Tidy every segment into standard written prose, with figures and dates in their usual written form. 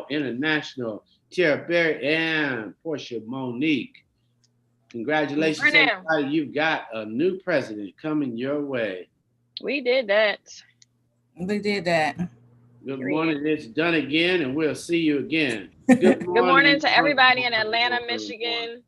International, Tara Berry, and Portia Monique. Congratulations, Morning. everybody. You've got a new president coming your way. We did that. We did that. Good Period. morning. It's done again, and we'll see you again. Good Good morning to everybody in morning, Atlanta, morning. Michigan,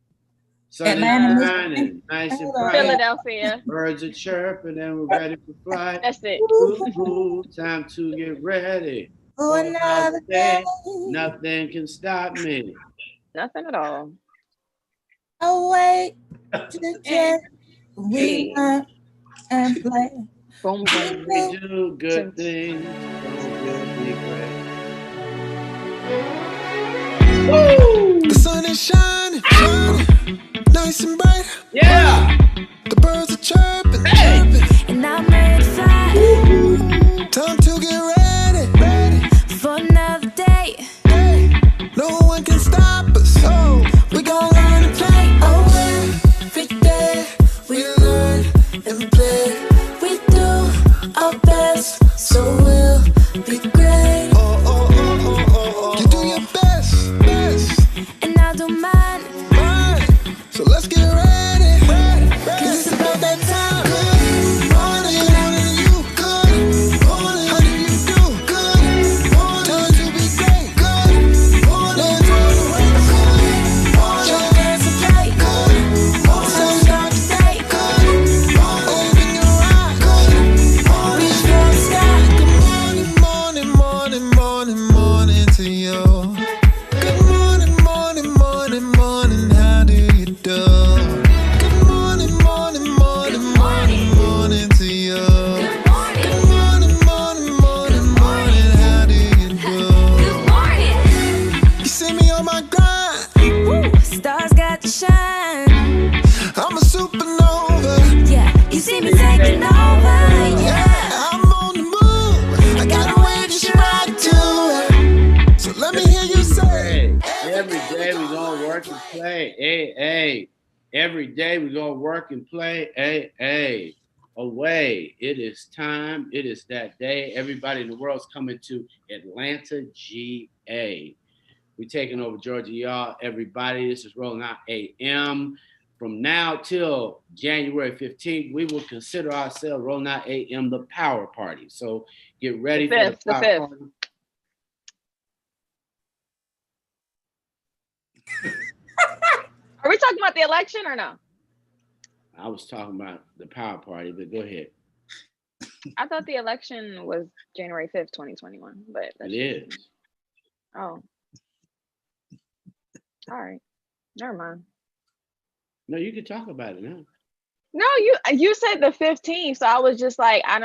Sun Atlanta, is Michigan. shining, nice and Hello. bright. Philadelphia. Birds are chirping, and we're ready for flight. That's it. Ooh, ooh, time to get ready For for another another day. day. Nothing can stop me. Nothing at all. Away to jet. We Hey. learn and play. Boom, boom. We do good things, don't will be great. The sun is shining, shining, nice and bright. Yeah! The birds are chirping, Hey! chirping. And I'm excited Time to get ready, ready. for another day. Hey, no one can stop us. Oh, we gon' learn and play. Oh, every day we learn and play. We do our best, so we'll be great. Oh, oh, oh, oh, oh, oh. You do your best, best. And I don't mind, Right. So let's get ready, ready, ready. 'Cause it's about that time. Good morning, morning to you. Good morning. How do you do? Good morning. Time to be great. Good morning. Let's roll the race. Good morning. your dance and play. Good morning. So start today, Good morning. Open your eyes. Good morning. reach for the sky. Good morning, morning, morning, morning, morning to you. Good morning, morning, morning, morning. How do you do? Good morning, morning, morning, morning, morning to you. Good morning, morning, morning, morning. How do you do? Good morning. You see me on my grind. Woo, stars got to shine. I'm a supernova. Yeah, you see me taking over. Yeah, I'm on the move. I got a way to stride to. So let me hear you say. Hey, every day we gonna work and play. Hey, hey. Every day we gonna work and play. Hey, hey. Away. It is time. It is that day. Everybody in the world's coming to Atlanta, GA. We're taking over Georgia, y'all. Everybody, this is Rolling Out AM. From now till January 15th, we will consider ourselves Rolling Out AM the Power Party. So get ready The for the fifth, the Power fifth. Party. Are we talking about the election or no? I was talking about the Power Party, but go ahead. I thought the election was January 5th, 2021. But that's It just- is. Oh. All right. Never mind. No, you can talk about it now. No, you said the 15th, so I was just like, I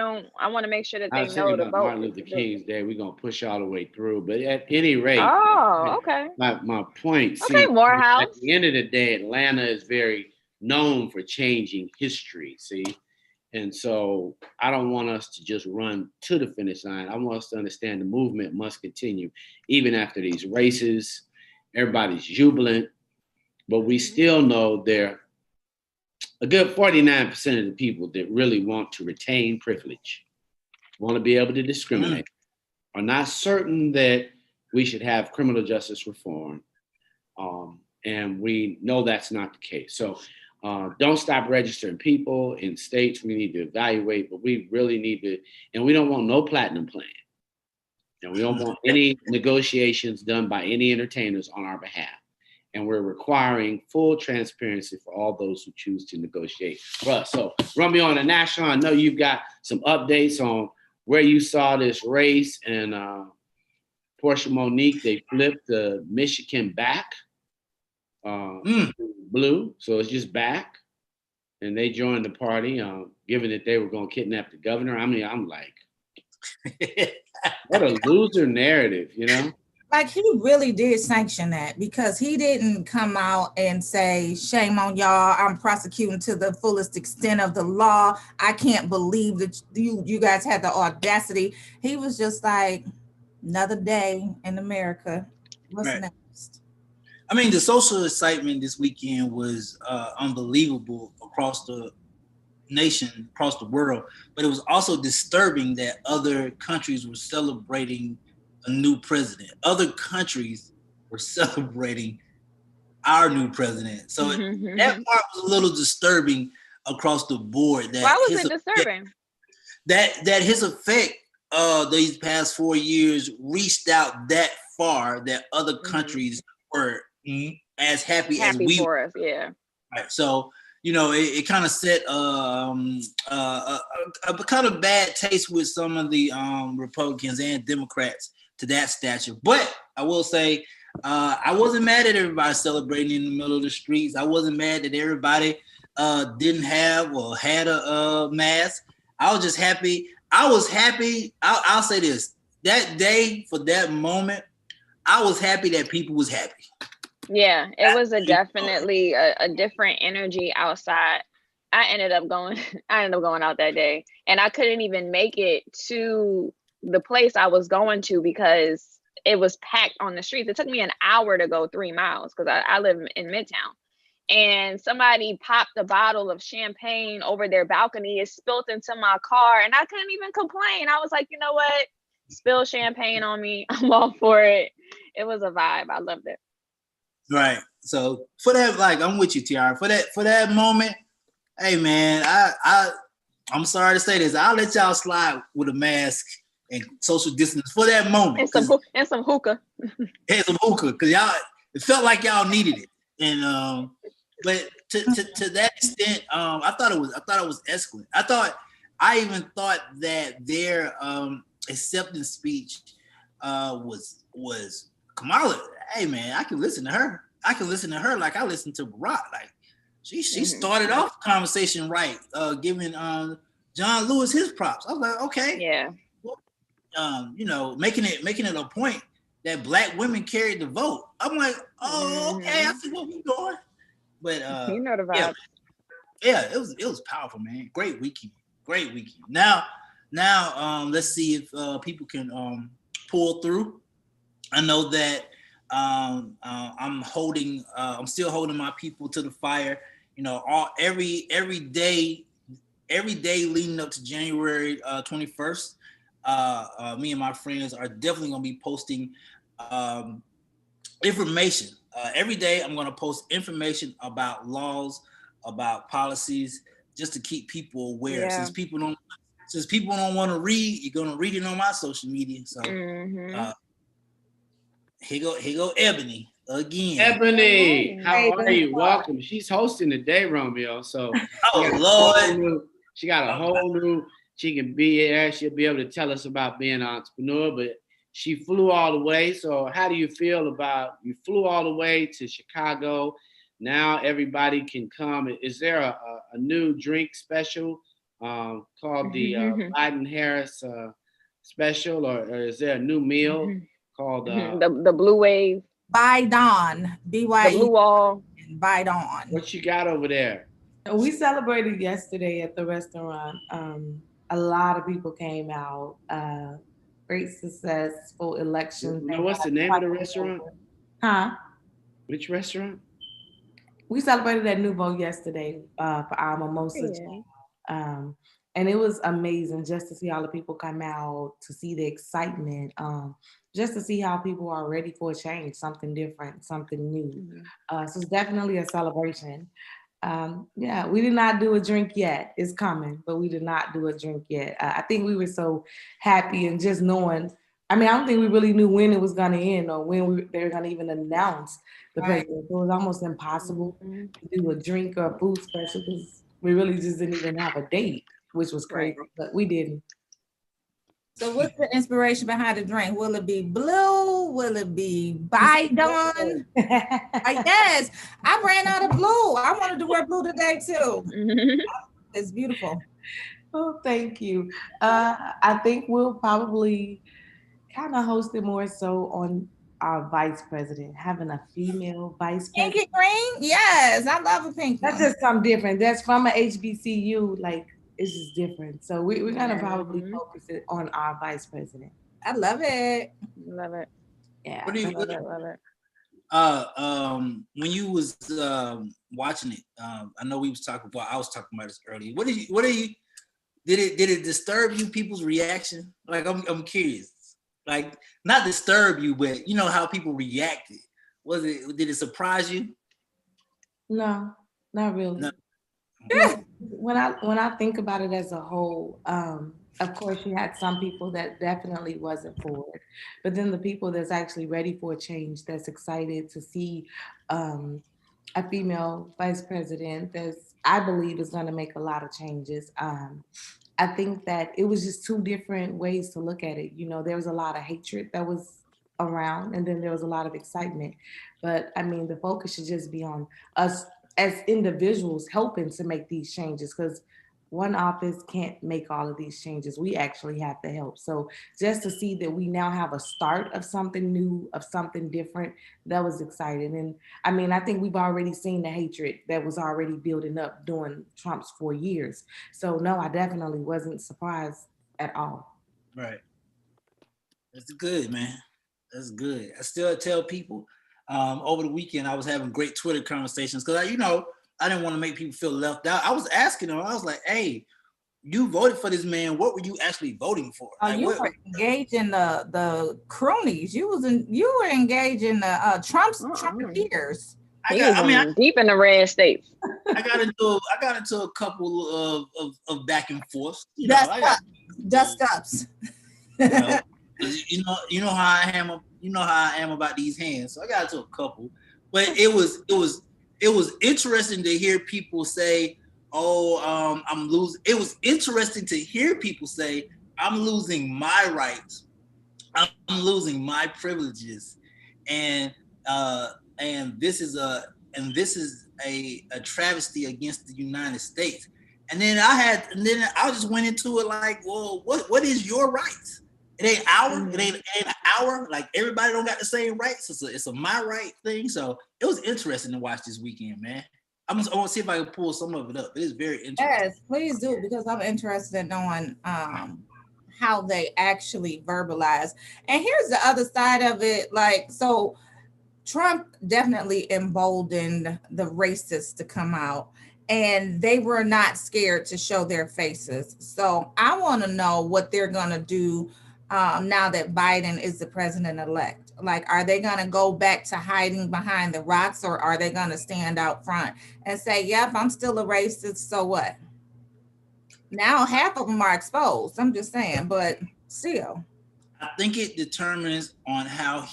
want to make sure that I they was know thinking to about vote. Martin Luther King's Day. We're gonna push all the way through, but at any rate, Oh, okay. my point. Okay, Morehouse. At the end of the day, Atlanta is very known for changing history. See, and so I don't want us to just run to the finish line. I want us to understand the movement must continue even after these races. Everybody's jubilant, but we still know there a good 49% of the people that really want to retain privilege, want to be able to discriminate, are not certain that we should have criminal justice reform. And we know that's not the case. So don't stop registering people in states. We need to evaluate, but we really need to, and we don't want no platinum plan. And we don't want any negotiations done by any entertainers on our behalf. And we're requiring full transparency for all those who choose to negotiate. Russ, so run me on the national. I know you've got some updates on where you saw this race, and Portia Monique, they flipped the Michigan back blue, so it's just back. And they joined the party, given that they were going to kidnap the governor. I mean, I'm like, what a loser narrative, you know? Like, he really did sanction that, because he didn't come out and say, shame on y'all, I'm prosecuting to the fullest extent of the law. I can't believe that you guys had the audacity. He was just like, another day in America. What's Right. next? I mean, the social excitement this weekend was unbelievable across the nation, across the world, but it was also disturbing that other countries were celebrating a new president. Other countries were celebrating our new president. So that part was a little disturbing across the board. That Why was it disturbing? That his effect these past 4 years reached out that far that other countries were as happy as we for were. us, yeah. Right. So, it kind of set a kind of bad taste with some of the Republicans and Democrats to that stature. But I will say, I wasn't mad at everybody celebrating in the middle of the streets. I wasn't mad that everybody didn't have or had a mask. I was just happy. I was happy. I'll say this. That day, for that moment, I was happy that people was happy. Yeah, it was definitely a different energy outside. I ended up going out that day, and I couldn't even make it to the place I was going to because it was packed on the streets. It took me an hour to go 3 miles because I live in Midtown. And somebody popped a bottle of champagne over their balcony. It spilled into my car, and I couldn't even complain. I was like, you know what? Spill champagne on me. I'm all for it. It was a vibe. I loved it. Right. So for that, I'm with you, Tiara. For that moment, hey man, I'm sorry to say this. I'll let y'all slide with a mask and social distance for that moment. And some hookah. And some hookah, because y'all, it felt like y'all needed it. And but to that extent, I thought it was excellent. I even thought that their acceptance speech was Kamala. Hey man, I can listen to her. Like I listened to Barack. Like she started off the conversation right, giving John Lewis his props. I was like, okay, yeah. Making it a point that Black women carried the vote. I'm like, oh, okay, I see what we're doing. But you know the vibe. Yeah, it was powerful, man. Great weekend. Now, let's see if people can pull through. I know that I'm still holding my people to the fire. Every day leading up to January 21st. Me and my friends are definitely going to be posting information. Every day I'm going to post information about laws, about policies, just to keep people aware. Yeah. Since people don't want to read, you're going to read it on my social media. So here go Ebony again. Ebony, how are you? Welcome. She's hosting today, Romeo. So Lord. She got a whole new, she can be here. She'll be able to tell us about being an entrepreneur, but she flew all the way. So how do you feel about, you flew all the way to Chicago. Now everybody can come. Is there a new drink special called the Biden-Harris special, or is there a new meal called the Blue Wave? Biden, B-Y-E, the Blue Wall. Biden. What you got over there? We celebrated yesterday at the restaurant. A lot of people came out. Great successful elections. What's the name of the restaurant? Huh? Which restaurant? We celebrated at Nouveau yesterday for our mimosa. And it was amazing just to see all the people come out, to see the excitement, just to see how people are ready for a change, something different, something new. So it's definitely a celebration. We did not do a drink yet. It's coming, but we did not do a drink yet. I think we were so happy and just knowing. I don't think we really knew when it was going to end or when they were going to even announce the president. So it was almost impossible to do a drink or a food special because we really just didn't even have a date, which was crazy, but we didn't. So what's the inspiration behind the drink? Will it be blue? Will it be Biden? Yes, I ran out of blue. I wanted to wear blue today too. It's beautiful. Oh, thank you. I think we'll probably kind of host it more so on our vice president, having a female vice president. Pinky green? Yes, I love a pink. That's just something different. That's from a HBCU, like it's just different. So we're gonna probably focus it on our vice president. I love it. Love it. Yeah. Love it. When you was watching it, I know I was talking about this earlier. What did it disturb you, people's reaction? Like I'm curious. Like, not disturb you, but you know how people reacted. Did it surprise you? No, not really. No. Yeah, when I think about it as a whole, of course you had some people that definitely wasn't for it, but then the people that's actually ready for a change, that's excited to see a female vice president, that's I believe is going to make a lot of changes. I think that it was just two different ways to look at it. You know, there was a lot of hatred that was around, and then there was a lot of excitement. But I mean, the focus should just be on us as individuals helping to make these changes, because one office can't make all of these changes. We actually have to help. So just to see that we now have a start of something new, of something different, that was exciting. And I mean, I think we've already seen the hatred that was already building up during Trump's 4 years. So no, I definitely wasn't surprised at all. Right. That's good, man. That's good. I still tell people over the weekend I was having great Twitter conversations because I didn't want to make people feel left out. I was asking them, I was like, hey, you voted for this man. What were you actually voting for? Like, you were engaged in the cronies. You were engaged in the Trumpeteers. Deep in the red states. I got into a couple of back and forth. Dust ups. You know how I am. You know how I am about these hands. So I got into a couple, but it was interesting to hear people say, "Oh, I'm losing." It was interesting to hear people say, "I'm losing my rights. I'm losing my privileges," and this is a travesty against the United States. And then I just went into it like, well, what is your rights? It ain't our, it ain't our. Like, everybody don't got the same rights. It's a my right thing. So it was interesting to watch this weekend, man. I want to see if I can pull some of it up. It is very interesting. Yes, please do, because I'm interested in knowing how they actually verbalize. And here's the other side of it. Like, so Trump definitely emboldened the racists to come out, and they were not scared to show their faces. So I want to know what they're going to do now that Biden is the president-elect. Like, are they going to go back to hiding behind the rocks, or are they going to stand out front and say, yep, I'm still a racist, so what? Now half of them are exposed. I'm just saying, but still. I think it determines on how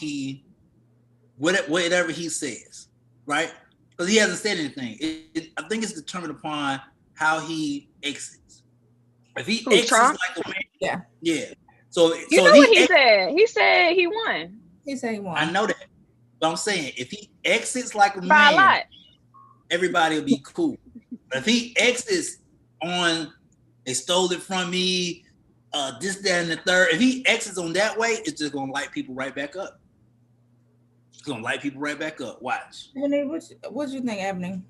whatever he says, right? Because he hasn't said anything. I think it's determined upon how he exits. If he exits Trump? like a man, yeah. So what he said? He said he won. He said he won. I know that, but I'm saying if he exits like a By man, a lot. everybody will be cool. But if he exits on, they stole it from me, this, that, and the third. If he exits on that way, it's just gonna light people right back up. It's gonna light people right back up. Watch. Ebony, what do you think, Ebony?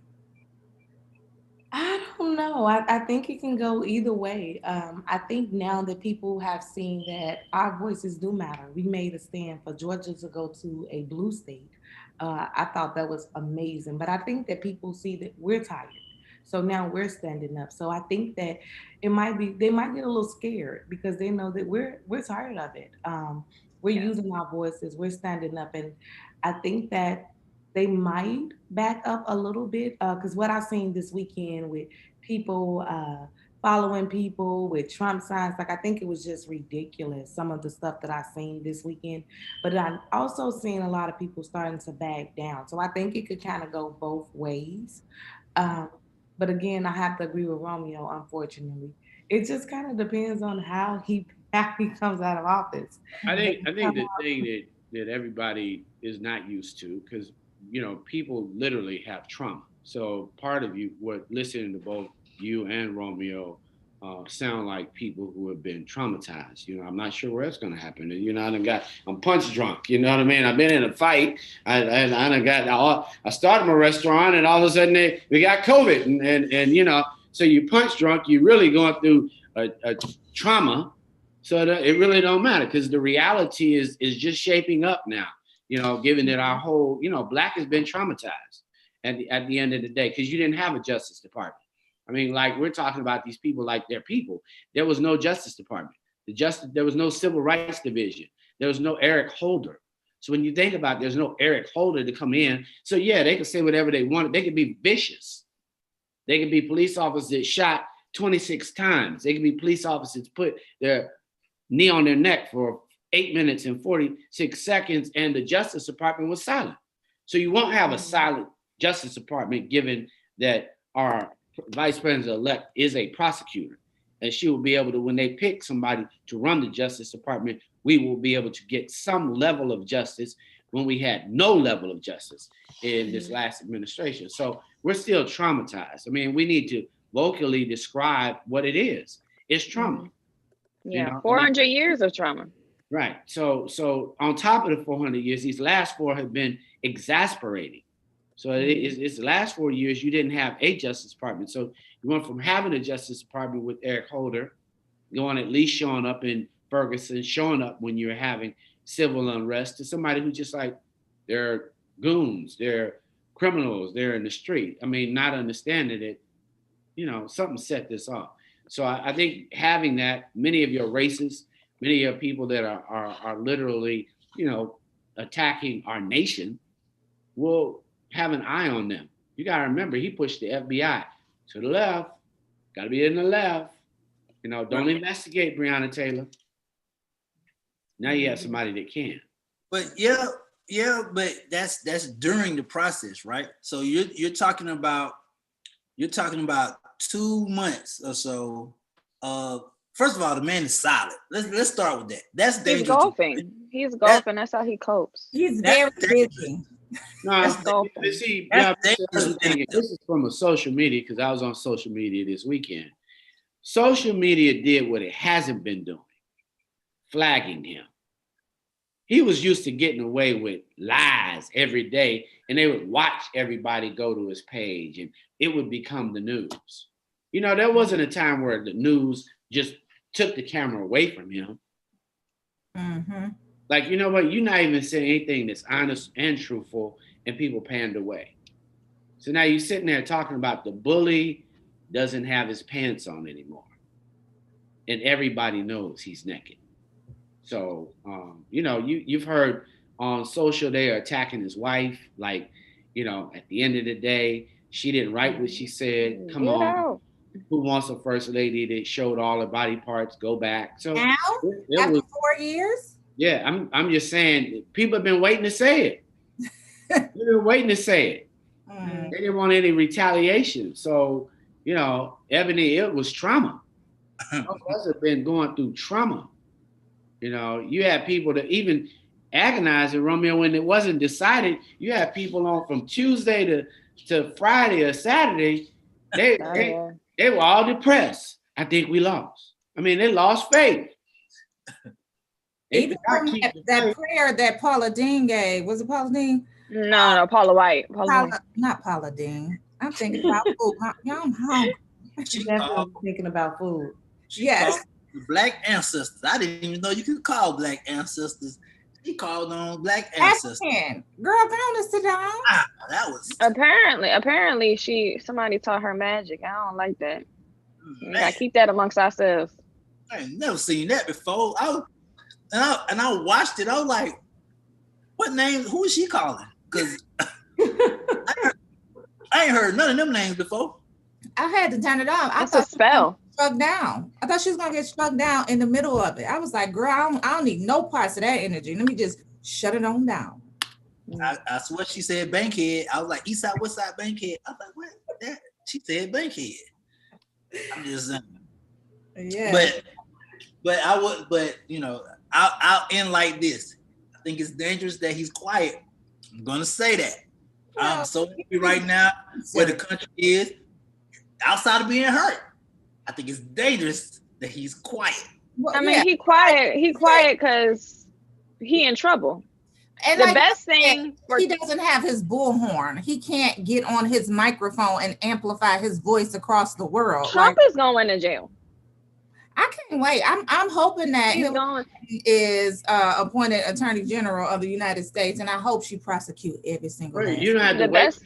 I don't know. I think it can go either way. I think now that people have seen that our voices do matter. We made a stand for Georgia to go to a blue state. I thought that was amazing. But I think that people see that we're tired. So now we're standing up. So I think that they might get a little scared because they know that we're tired of it. We're using our voices. We're standing up. And I think that they might back up a little bit because what I've seen this weekend with people following people with Trump signs, like, I think it was just ridiculous, some of the stuff that I've seen this weekend. But I've also seen a lot of people starting to back down. So I think it could kind of go both ways. But again, I have to agree with Romeo, unfortunately. It just kind of depends on how he comes out of office. I think the thing that everybody is not used to, because people literally have trauma. So part of you, listening to both you and Romeo, sound like people who have been traumatized. I'm not sure where it's going to happen. I'm punch drunk. You know what I mean? I've been in a fight. I started my restaurant, and all of a sudden we got COVID, and so you punch drunk. You're really going through a trauma. So it really don't matter, because the reality is just shaping up now. Given that our whole, Black has been traumatized at the end of the day, because you didn't have a Justice Department. I mean, like, we're talking about these people like they're people. There was no Justice Department. There was no Civil Rights Division. There was no Eric Holder. So when you think about it, there's no Eric Holder to come in. So yeah, they could say whatever they wanted. They could be vicious. They could be police officers that shot 26 times. They could be police officers put their knee on their neck for 8 minutes and 46 seconds, and the Justice Department was silent. So you won't have a silent Justice Department, given that our Vice President-elect is a prosecutor. And she will be able to, when they pick somebody to run the Justice Department, we will be able to get some level of justice when we had no level of justice in this last administration. So we're still traumatized. I mean, we need to vocally describe what it is. It's trauma. Yeah, You know? 400 years of trauma. Right. So on top of the 400 years, these last 4 have been exasperating. So it's the last 4 years you didn't have a Justice Department. So you went from having a Justice Department with Eric Holder, going at least showing up in Ferguson, showing up when you're having civil unrest, to somebody who just like, they're goons, they're criminals, they're in the street. I mean, not understanding it, you know, something set this off. So I think having that, many of your racists, many of your people that are literally, you know, attacking our nation will have an eye on them. You got to remember, he pushed the FBI to the left, got to be in the left, you know, don't investigate Breonna Taylor. Now you have somebody that can. But but that's during the process, right? So you're talking about 2 months or so. First of all, the man is solid. Let's start with that. That's dangerous. He's golfing. He's golfing. That's how he copes. He's very busy. No, That's golfing. see, That's this is from a social media, because I was on social media this weekend. Social media did what it hasn't been doing, flagging him. He was used to getting away with lies every day, and they would watch everybody go to his page, and it would become the news. You know, there wasn't a time where the news just took the camera away from him. Mm-hmm. Like, you know what? You're not even saying anything that's honest and truthful, and people panned away. So now you're sitting there talking about the bully doesn't have his pants on anymore, and everybody knows he's naked. So, you know, you've heard on social they are attacking his wife. Like, you know, at the end of the day, she didn't write what she said. Come Get on. out. Who wants a first lady that showed all her body parts? Go back. So Now, it after was, 4 years, yeah, I'm just saying, people have been waiting to say it. They've been waiting to say it. They didn't want any retaliation. So, you know, Ebony, it was trauma. Most of us have been going through trauma. You know, you had people that even agonize in Romeo when it wasn't decided. You had people on from Tuesday to Friday or Saturday. They were all depressed. I think we lost. I mean, they lost faith. even from that prayer that Paula Dean gave, was it Paula Dean? No, Paula White. Not Paula Dean. I'm thinking about food. I'm hungry. She definitely thinking about food. Yes. Black ancestors. I didn't even know you could call black ancestors. She called on black ancestors. African. Girl, go on and sit down. That was Apparently somebody taught her magic. I don't like that. We gotta keep that amongst ourselves. I ain't never seen that before. I watched it. I was like, what name? Who is she calling? Because I ain't heard none of them names before. I had to turn it off. That's a spell. Struck down. I thought she was gonna get struck down in the middle of it. I was like, girl, I don't need no parts of that energy. Let me just shut it on down. I swear she said Bankhead. I was like, East Side, West Side, Bankhead. I was like, what? That? She said Bankhead. I'm just saying. Yeah. But you know, I'll end like this. I think it's dangerous that he's quiet. I'm gonna say that. I'm so happy right now where the country is, outside of being hurt. I think it's dangerous that he's quiet. Well, I mean, he quiet because he in trouble. And the like best thing he doesn't have his bullhorn. He can't get on his microphone and amplify his voice across the world. Trump is going to jail. I can't wait. I'm hoping that he is appointed Attorney General of the United States, and I hope she prosecute every single one. You don't have to wait.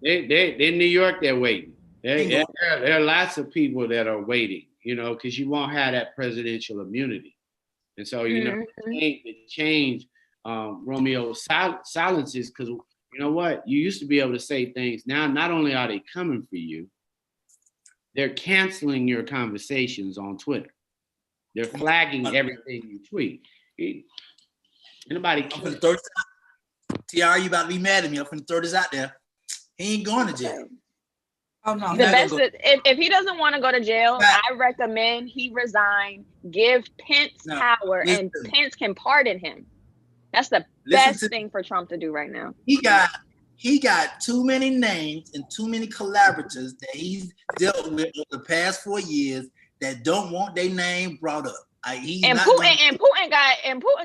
They in New York, they're waiting. There are lots of people that are waiting, you know, because you won't have that presidential immunity. And so, you know, the change, Romeo, silences, because you know what? You used to be able to say things. Now, not only are they coming for you, they're canceling your conversations on Twitter. They're flagging everything you tweet. Anybody? I'm finna throw this out. TR, you about to be mad at me. I'm finna throw this out there. He ain't going to jail. Oh no. The best, if he doesn't want to go to jail, I recommend he resign, give Pence power, and Pence can pardon him. That's the best thing for Trump to do right now. He got too many names and too many collaborators that he's dealt with over the past 4 years that don't want their name brought up. Putin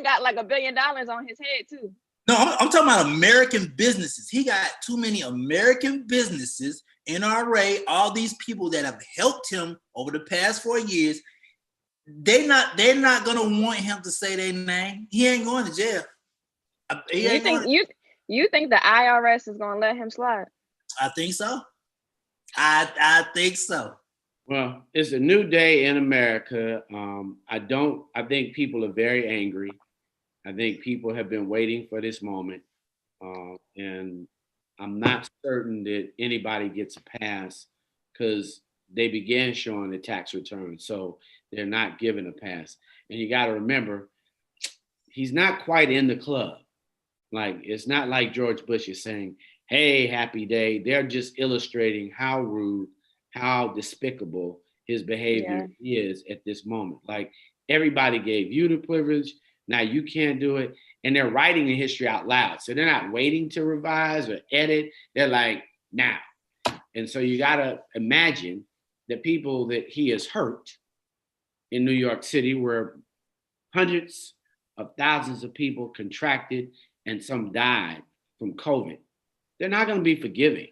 got like $1 billion on his head too. No, I'm talking about American businesses. He got too many American businesses, NRA, all these people that have helped him over the past 4 years. They're not gonna want him to say their name. He ain't going to jail. You think the IRS is gonna let him slide? I think so. I think so. Well, it's a new day in America. I think people are very angry. I think people have been waiting for this moment. And I'm not certain that anybody gets a pass because they began showing the tax returns. So they're not given a pass. And you got to remember, he's not quite in the club. Like, it's not like George Bush is saying, hey, happy day. They're just illustrating how rude, how despicable his behavior is at this moment. Like, everybody gave you the privilege. Now you can't do it. And they're writing the history out loud. So they're not waiting to revise or edit. They're like, now. And so you got to imagine the people that he has hurt in New York City, where hundreds of thousands of people contracted and some died from COVID. They're not going to be forgiving.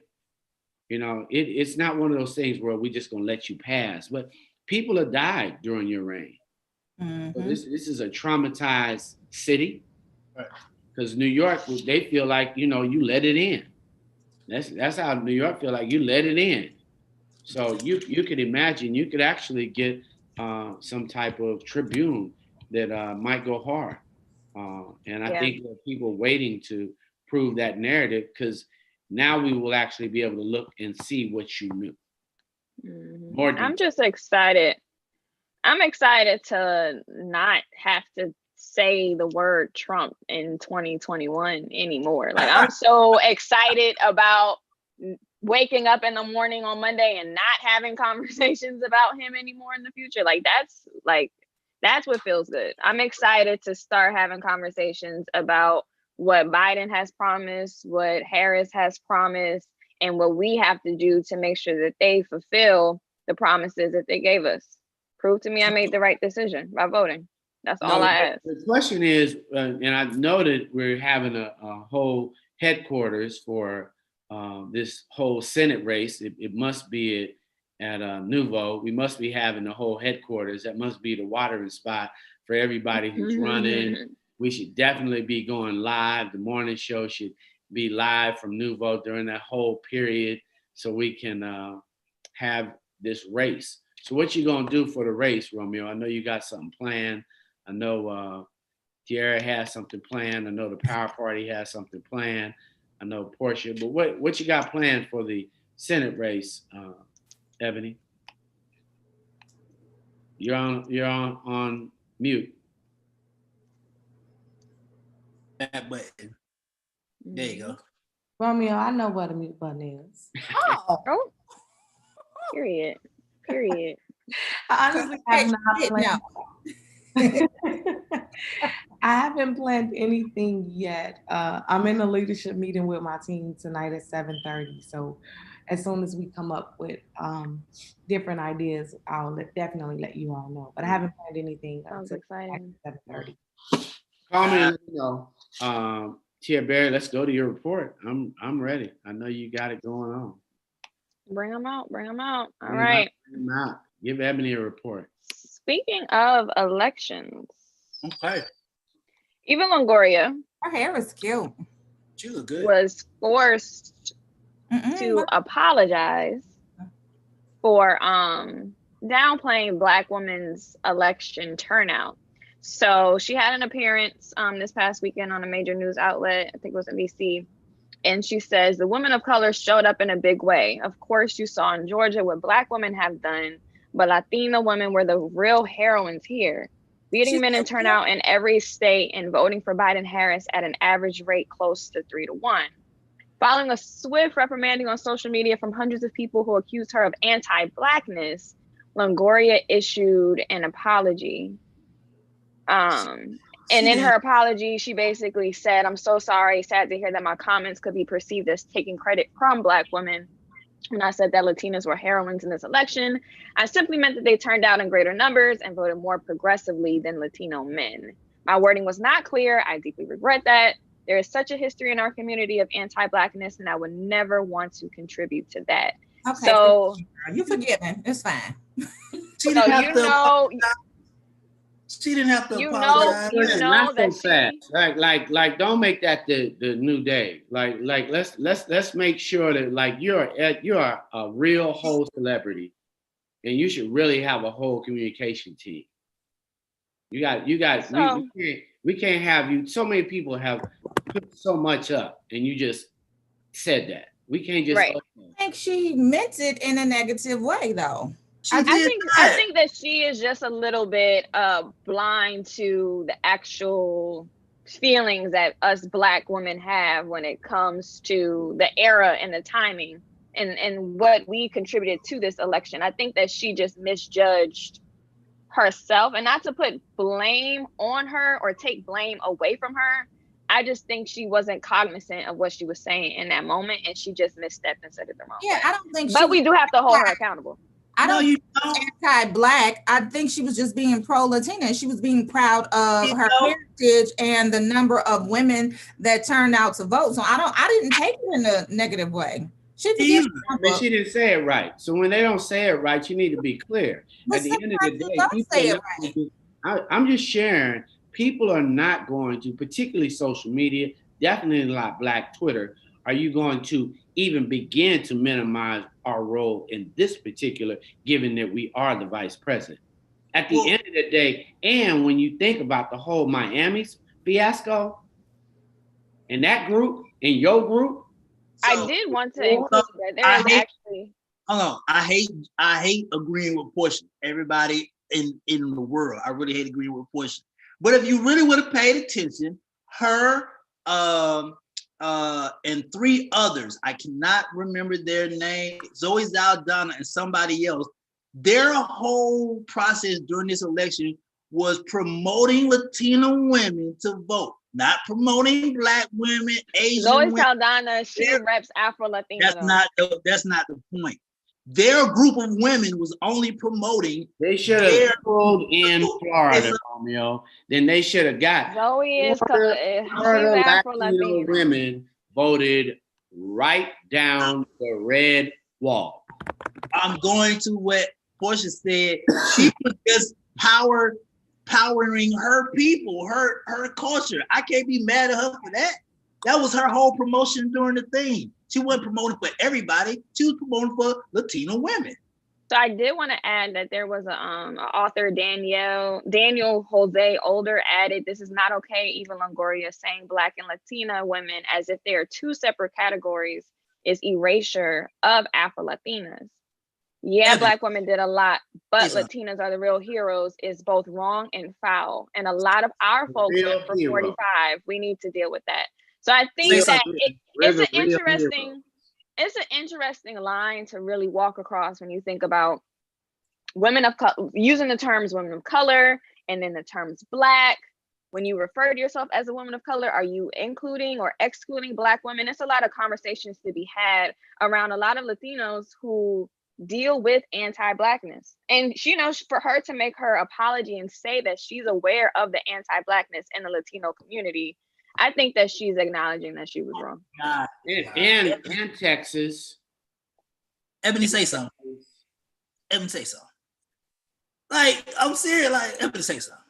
You know, it's not one of those things where we're just going to let you pass. But people have died during your reign. Mm-hmm. So this is a traumatized city, because New York, they feel like, you know, you let it in. That's how New York feel like, you let it in. So you could imagine you could actually get some type of tribune that might go hard. And I think there are people waiting to prove that narrative, because now we will actually be able to look and see what you knew. Mm-hmm. I'm just excited. I'm excited to not have to say the word Trump in 2021 anymore. Like, I'm so excited about waking up in the morning on Monday and not having conversations about him anymore in the future. That's what feels good. I'm excited to start having conversations about what Biden has promised, what Harris has promised, and what we have to do to make sure that they fulfill the promises that they gave us. Prove to me I made the right decision by voting. That's all I ask. The question is, and I know that we're having a whole headquarters for this whole Senate race. It must be at Nouveau. We must be having the whole headquarters. That must be the watering spot for everybody who's running. We should definitely be going live. The morning show should be live from Nouveau during that whole period, so we can have this race. So what you gonna do for the race, Romeo? I know you got something planned. I know Tierra has something planned. I know the Power Party has something planned. I know Portia, but what you got planned for the Senate race, Ebony? You're on mute. That button. There you go. Romeo, I know what a mute button is. Oh. Period. I honestly have not planned. I haven't planned anything yet. I'm in a leadership meeting with my team tonight at 7:30. So as soon as we come up with different ideas, I'll definitely let you all know. But I haven't planned anything. Sounds exciting. 7:30. Call me and let me know. Tia Barry, let's go to your report. I'm ready. I know you got it going on. Bring them out. All right. Bring them out. Give Ebony a report. Speaking of elections. Okay. Eva Longoria. Her hair is cute. She look good. Was forced to apologize for downplaying Black women's election turnout. So she had an appearance this past weekend on a major news outlet. I think it was NBC. And she says, the women of color showed up in a big way. Of course, you saw in Georgia what Black women have done, but Latina women were the real heroines here, beating men in turnout in every state and voting for Biden Harris at an average rate close to 3-1. Following a swift reprimanding on social media from hundreds of people who accused her of anti-Blackness, Longoria issued an apology. And in her apology, she basically said, I'm so sorry, sad to hear that my comments could be perceived as taking credit from Black women. When I said that Latinas were heroines in this election, I simply meant that they turned out in greater numbers and voted more progressively than Latino men. My wording was not clear. I deeply regret that. There is such a history in our community of anti-Blackness, and I would never want to contribute to that. Okay, so you forgiven. It's fine. She didn't have to apologize. She didn't have to apologize. Not so fast. Like, don't make that the new day. Like, let's make sure that like you're a real whole celebrity, and you should really have a whole communication team. You got. So, we can't have you. So many people have put so much up, and you just said that. We can't just. Right. I think she meant it in a negative way, though. I think that she is just a little bit blind to the actual feelings that us Black women have when it comes to the era and the timing and what we contributed to this election. I think that she just misjudged herself, and not to put blame on her or take blame away from her. I just think she wasn't cognizant of what she was saying in that moment, and she just misstepped and said it the wrong way. I don't think. But we do have to hold her accountable. I don't think anti-Black. I think she was just being pro-Latina. She was being proud of her heritage and the number of women that turned out to vote. So I didn't take it in a negative way. But she didn't say it right. So when they don't say it right, you need to be clear. At the end of the day, I'm just sharing. People are not going to, particularly social media, definitely like Black Twitter, are you going to even begin to minimize our role in this particular, given that we are the vice president? At the end of the day, and when you think about the whole Miami's fiasco, and that group, in your group, I did want to include that. There is actually. Hold on. I hate agreeing with Portia. Everybody in the world, I really hate agreeing with Portia. But if you really would have paid attention, her and three others, I cannot remember their name, Zoe Zaldana and somebody else, their whole process during this election was promoting Latino women to vote, not promoting Black women, Asian women. Zoe Saldana, she reps Afro-Latino. That's not the point. Their group of women was only promoting. They should have pulled in Florida, Romeo. Then they should have got. Zoe is Latino women voted right down the red wall. I'm going to what Portia said. She was just powering her people, her culture. I can't be mad at her for that. That was her whole promotion during the thing. She wasn't promoting for everybody. She was promoting for Latino women. So I did want to add that there was an author, Daniel Jose Older, added, this is not okay. Even Longoria saying Black and Latina women as if they are two separate categories is erasure of Afro-Latinas. Yeah, Black women did a lot, but Latinas are the real heroes is both wrong and foul. And a lot of our folks went for 45. We need to deal with that. So I think that it's an interesting line to really walk across when you think about women of color, using the terms women of color and then the terms Black. When you refer to yourself as a woman of color, are you including or excluding Black women? It's a lot of conversations to be had around a lot of Latinos who deal with anti-Blackness. And for her to make her apology and say that she's aware of the anti-Blackness in the Latino community, I think that she's acknowledging that she was wrong. And Texas. Ebony, say something. Ebony, say something. Like, I'm serious. Like, Ebony, say something.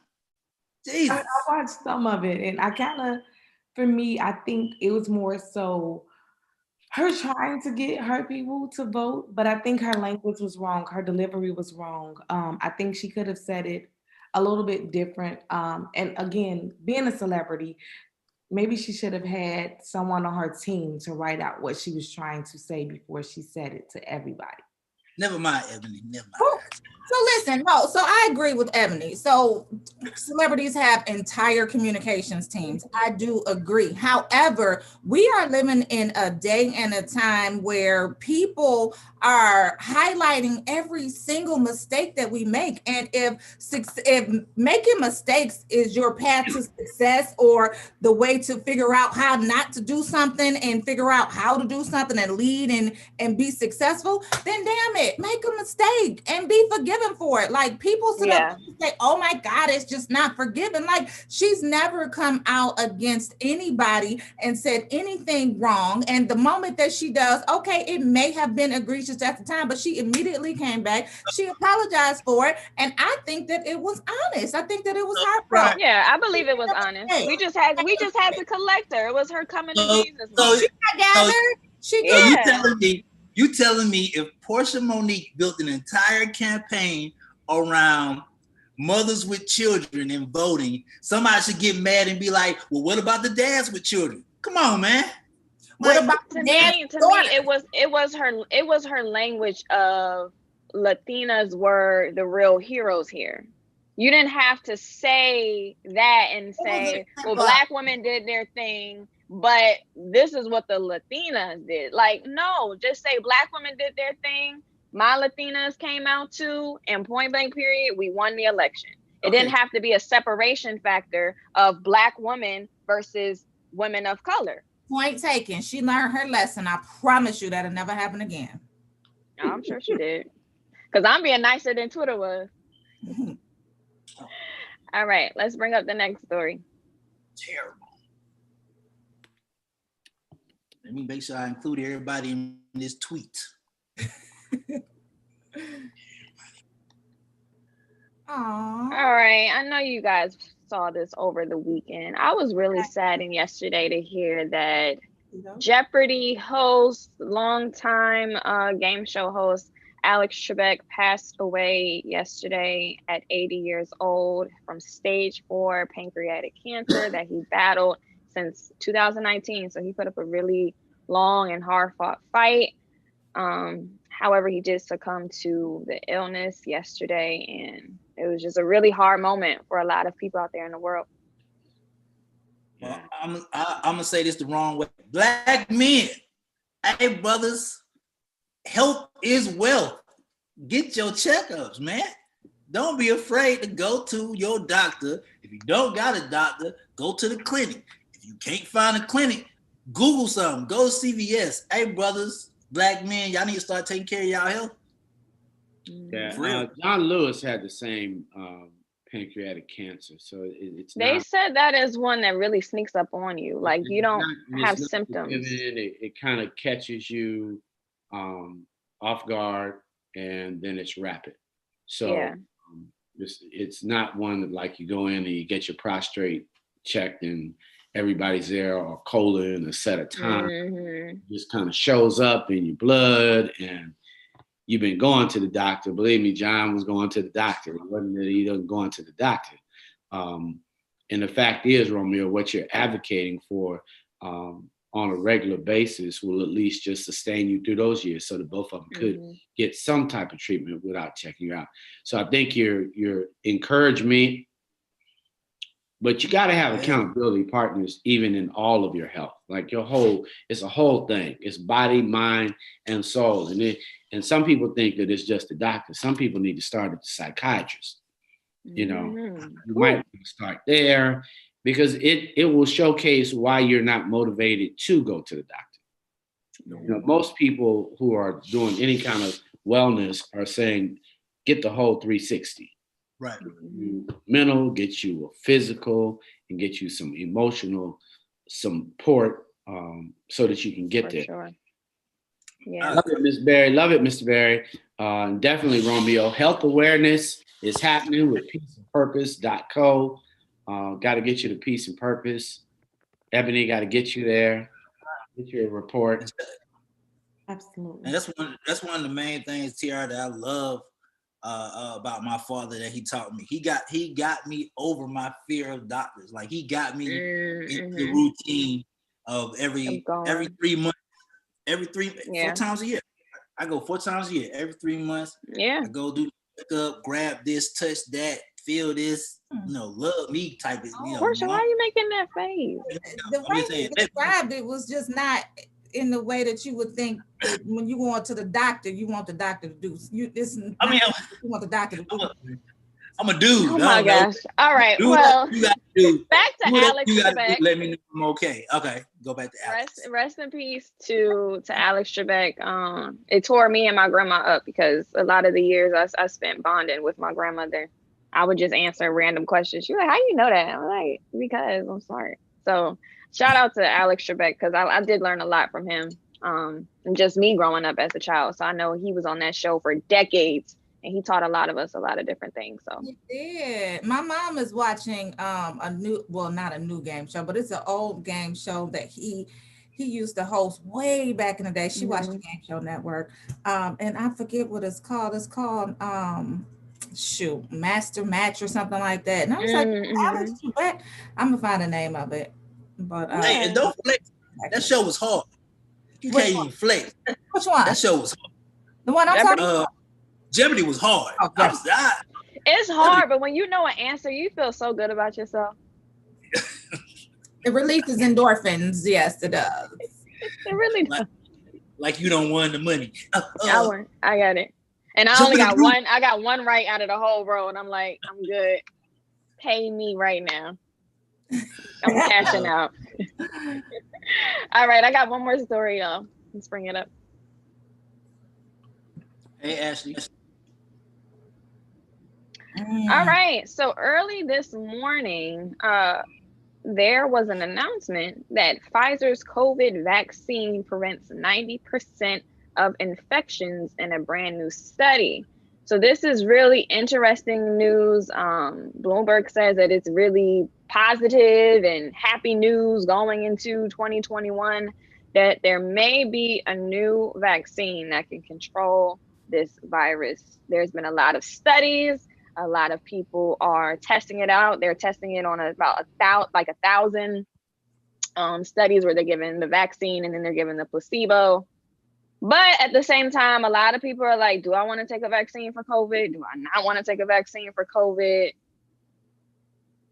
Jesus. I watched some of it, and for me, I think it was more so her trying to get her people to vote, but I think her language was wrong. Her delivery was wrong. I think she could have said it a little bit different. And again, being a celebrity, maybe she should have had someone on her team to write out what she was trying to say before she said it to everybody. Never mind, Ebony. Never mind. Oh, so listen, no, so I agree with Ebony. So celebrities have entire communications teams. I do agree. However, we are living in a day and a time where people are highlighting every single mistake that we make. And if making mistakes is your path to success or the way to figure out how not to do something and figure out how to do something and lead and be successful, then damn it, make a mistake and be forgiven for it. Like people sit up and say, oh my God, it's just not forgiven. Like she's never come out against anybody and said anything wrong. And the moment that she does, okay, it may have been egregious at the time, but she immediately came back. She apologized for it. And I think that it was honest. I think that it was heartfelt. Yeah, I believe it was honest. We just had to collect her. It was her coming to Jesus. She got gathered. She So did. you telling me if Portia Monique built an entire campaign around mothers with children and voting, somebody should get mad and be like, well, what about the dads with children? Come on, man. What about to me, it was her language of Latinas were the real heroes here. You didn't have to say that and say, well, Black women did their thing, but this is what the Latinas did. Like, no, just say Black women did their thing. My Latinas came out too, and point blank period, we won the election. It didn't have to be a separation factor of Black women versus women of color. Point taken. She learned her lesson. I promise you that'll never happen again. I'm sure she did. Because I'm being nicer than Twitter was. All right, let's bring up the next story. Terrible. Let me make sure I include everybody in this tweet. Aww. All right, I know you guys saw this over the weekend. I was really saddened yesterday to hear that Jeopardy host, longtime game show host Alex Trebek passed away yesterday at 80 years old from stage 4 pancreatic cancer that he battled since 2019. So he put up a really long and hard fought fight. However, he did succumb to the illness yesterday, and it was just a really hard moment for a lot of people out there in the world. Well, I'm gonna say this the wrong way. Black men, hey brothers, health is wealth. Get your checkups, man. Don't be afraid to go to your doctor. If you don't got a doctor, go to the clinic. If you can't find a clinic, Google something. Go to CVS. Hey brothers, Black men, y'all need to start taking care of y'all health. Yeah, John Lewis had the same pancreatic cancer, so it's. They said that is one that really sneaks up on you, like you don't have symptoms. It kind of catches you off guard, and then it's rapid. So it's not one that like you go in and you get your prostate checked and everybody's there, or colon a set of time. It just kind of shows up in your blood, and you've been going to the doctor. Believe me, John was going to the doctor. It wasn't that he wasn't going to the doctor. And the fact is, Romeo, what you're advocating for on a regular basis will at least just sustain you through those years, so that both of them could get some type of treatment without checking you out. So I think you're encouraged me, but you got to have accountability partners even in all of your health. Like it's a whole thing. It's body, mind, and soul. And some people think that it's just the doctor. Some people need to start at the psychiatrist. You know, you might start there, because it will showcase why you're not motivated to go to the doctor. You know, most people who are doing any kind of wellness are saying, get the whole 360. Right. Mental, get you a physical, and get you some emotional support so that you can get there. Sure. Yeah. Love it, Miss Barry. Love it, Mr. Barry. Definitely, Romeo. Health awareness is happening with peaceandpurpose.co. Got to get you to Peace and Purpose. Ebony got to get you there. Get your report. Absolutely. And that's one of the main things, TR, that I love about my father that he taught me. He got me over my fear of doctors. Like he got me into the routine of every 3 months, 4 times a year. I go 4 times a year, every 3 months. Yeah. I go do up, grab this, touch that, feel this, love me type of, Portia, why are you making that face? The way you described it was just not in the way that you would think that when you go to the doctor, you want the doctor to do. You want the doctor to do. I'm a dude. Oh my gosh. All right. Well, you gotta do. Back to Alex Trebek. Let me know I'm okay. Okay. Go back to Alex. Rest in peace to Alex Trebek. It tore me and my grandma up because a lot of the years I spent bonding with my grandmother. I would just answer random questions. She was like, "How you know that?" I'm like, "Because I'm smart." So shout out to Alex Trebek because I did learn a lot from him. And just me growing up as a child. So I know he was on that show for decades. And he taught a lot of us a lot of different things. So he did. My mom is watching not a new game show, but it's an old game show that he used to host way back in the day. She watched the Game Show Network. And I forget what it's called. It's called Master Match or something like that. And I was like, Alex Trebek. I'm gonna find the name of it. But hey, and don't flex. That show was hard. You can't even flex. Which one? That show was hard. The one I'm talking about? Jeopardy was hard. Oh, it's hard, but when you know an answer, you feel so good about yourself. It releases endorphins. Yes, it does. It really does. Like you don't won the money. I won. I got it. And I only got one. I got one right out of the whole row, and I'm like, I'm good. Pay me right now. I'm cashing out. All right, I got one more story, y'all. Let's bring it up. Hey, Ashley. All right. So early this morning, there was an announcement that Pfizer's COVID vaccine prevents 90% of infections in a brand new study. So this is really interesting news. Bloomberg says that it's really positive and happy news going into 2021, that there may be a new vaccine that can control this virus. There's been a lot of studies. A lot of people are testing it out. They're testing it on about 1,000 studies where they're giving the vaccine and then they're giving the placebo. But at the same time, a lot of people are like, do I want to take a vaccine for COVID? Do I not want to take a vaccine for COVID?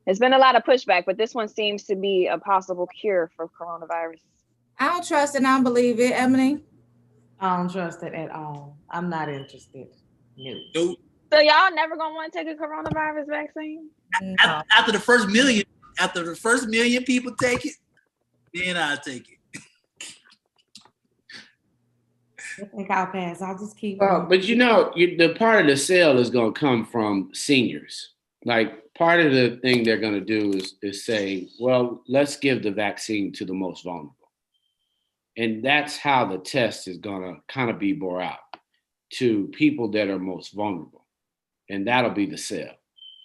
There's been a lot of pushback, but this one seems to be a possible cure for coronavirus. I don't trust it. I don't believe it, Emily. I don't trust it at all. I'm not interested. No. So y'all never gonna want to take a coronavirus vaccine? No. After the first million people take it, then I'll take it. I think I'll pass. I'll just keep. But the part of the sale is going to come from seniors. Like part of the thing they're going to do is say, well, let's give the vaccine to the most vulnerable. And that's how the test is going to kind of be bore out to people that are most vulnerable. And that'll be the sale.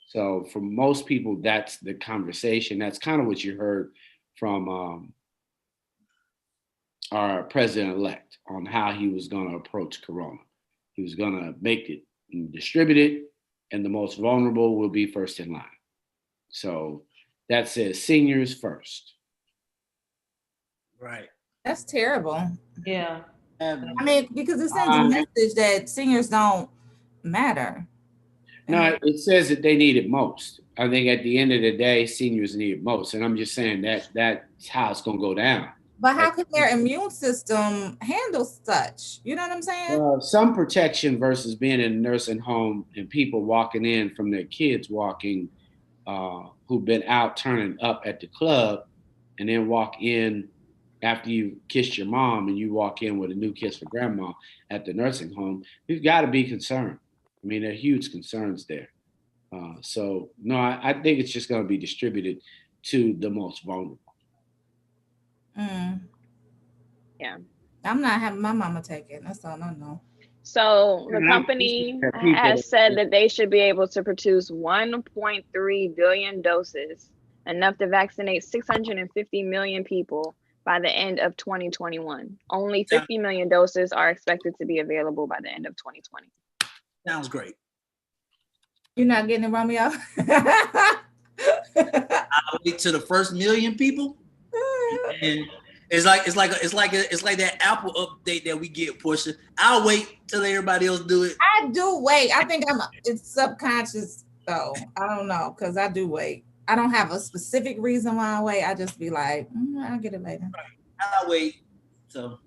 So for most people, that's the conversation. That's kind of what you heard from our president-elect on how he was going to approach Corona. He was going to make it and distribute it, and the most vulnerable will be first in line. So that says seniors first. Right. That's terrible. Yeah. I mean, because it sends a message that seniors don't matter. No, it says that they need it most. I think at the end of the day, seniors need it most. And I'm just saying that's how it's going to go down. But how can their immune system handle such? You know what I'm saying? Some protection versus being in a nursing home and people walking in from their kids walking who've been out turning up at the club and then walk in after you kissed your mom and you walk in with a new kiss for grandma at the nursing home. We've got to be concerned. I mean, there are huge concerns there. So, no, I think it's just going to be distributed to the most vulnerable. Yeah. I'm not having my mama take it. That's all I know. So the company has said that they should be able to produce 1.3 billion doses, enough to vaccinate 650 million people by the end of 2021. Only 50 million doses are expected to be available by the end of 2020. Sounds great. You're not getting it, Romeo? I'll wait till the first million people, and it's like that Apple update that we get, Portia. I'll wait till everybody else do it. I do wait. I think it's subconscious though. I don't know, because I do wait. I don't have a specific reason why I wait. I just be like, I'll get it later. I'll wait. So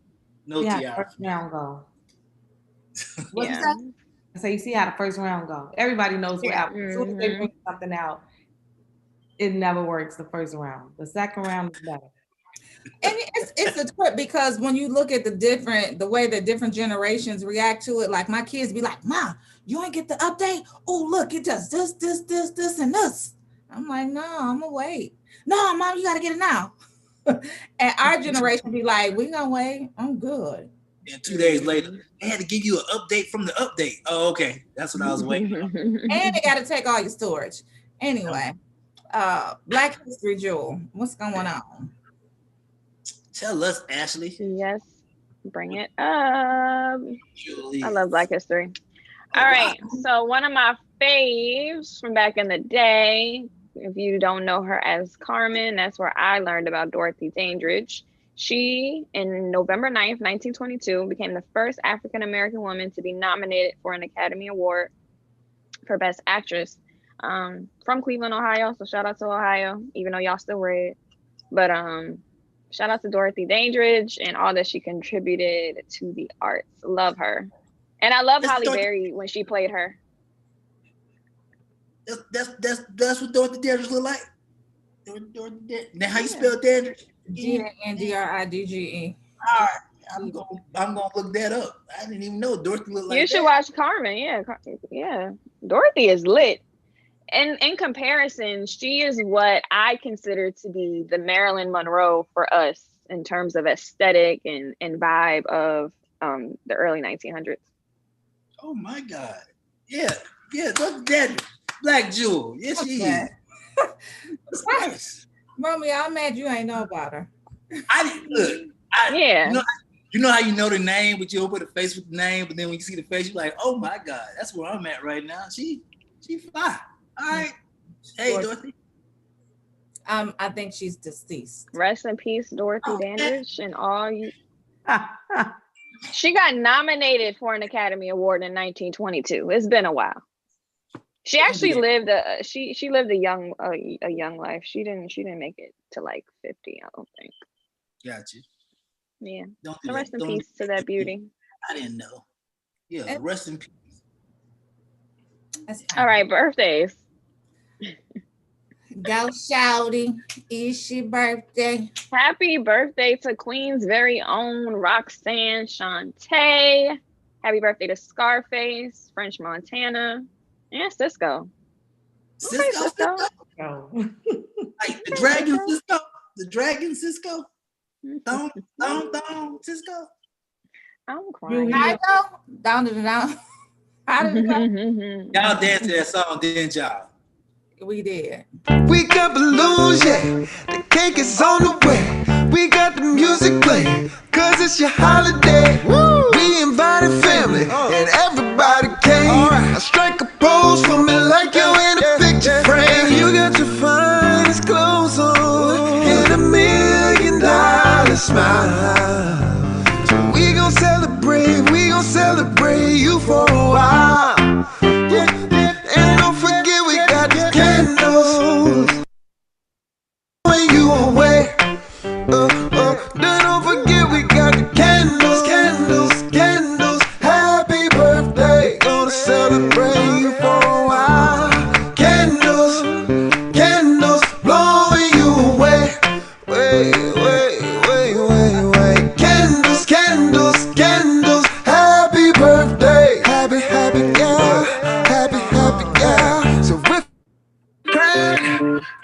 no Yeah, TR. first round go. What you Yeah. say? So you see how the first round go. Everybody knows what Apple. As soon as they bring something out, it never works the first round. The second round is better. And it's a trip, because when you look at the way that different generations react to it, like my kids be like, "Ma, you ain't get the update? Oh, look, it does this, and this." I'm like, "No, I'm gonna wait." "No, Mom, you gotta get it now." And our generation be like, "We gonna wait. I'm good." And 2 days later, they had to give you an update from the update. Oh, okay. That's what I was waiting on. And they gotta take all your storage. Anyway, Black History Jewel, what's going on? Tell us, Ashley. Yes, bring it up. Julie. I love Black History. Oh, All right, wow. so one of my faves from back in the day, if you don't know her as Carmen, that's where I learned about Dorothy Dandridge. She, in November 9th, 1922, became the first African-American woman to be nominated for an Academy Award for Best Actress, from Cleveland, Ohio. So shout out to Ohio, even though y'all still red. But shout out to Dorothy Dandridge and all that she contributed to the arts. Love her. And I love Halle Berry when she played her. That's what Dorothy Dandridge look like. Now how you spell Dandridge? Dandridge. All right, I'm gonna look that up. I didn't even know Dorothy looked like that. You should watch Carmen. Yeah. Dorothy is lit. And in comparison, she is what I consider to be the Marilyn Monroe for us in terms of aesthetic and vibe of the early 1900s. Oh my God. Yeah, Dorothy Dandridge. Black Jewel. Yes, she is. Nice. Mommy, I'm mad you ain't know about her. I didn't look. Yeah. You know how you know the name, but you open the face with the name, but then when you see the face, you're like, oh my God, that's where I'm at right now. She fly. All right. Hey, Dorothy. I think she's deceased. Rest in peace, Dorothy Dandridge, and all you. She got nominated for an Academy Award in 1922. It's been a while. She actually lived she lived a young life. She didn't make it to like 50, I don't think. Got you. Yeah. Don't So rest in peace to that beauty. I didn't know. Yeah, rest in peace. All right, birthdays. Go shouty. It's your birthday. Happy birthday to Queen's very own Roxanne Shante. Happy birthday to Scarface, French Montana, and Cisco. Cisco? Like the dragon Cisco? The dragon Cisco? Thong, Cisco? I'm crying. I go down to the down. How did it go? Y'all danced to that song, didn't y'all? We did. Wake up, lose, yeah. The cake is on the way. We got the music playing, cause it's your holiday. Woo! We invited family, and everybody came. I strike a pose for me like you in a picture frame. You got your finest clothes on, and $1 million smile. So we gon' celebrate you for a while. And don't forget we got the candles when you away. Don't forget we got the candles. Happy birthday, gonna celebrate you for a while. Candles, blowing you away. Wait. Candles. Happy birthday, happy yeah. So with crack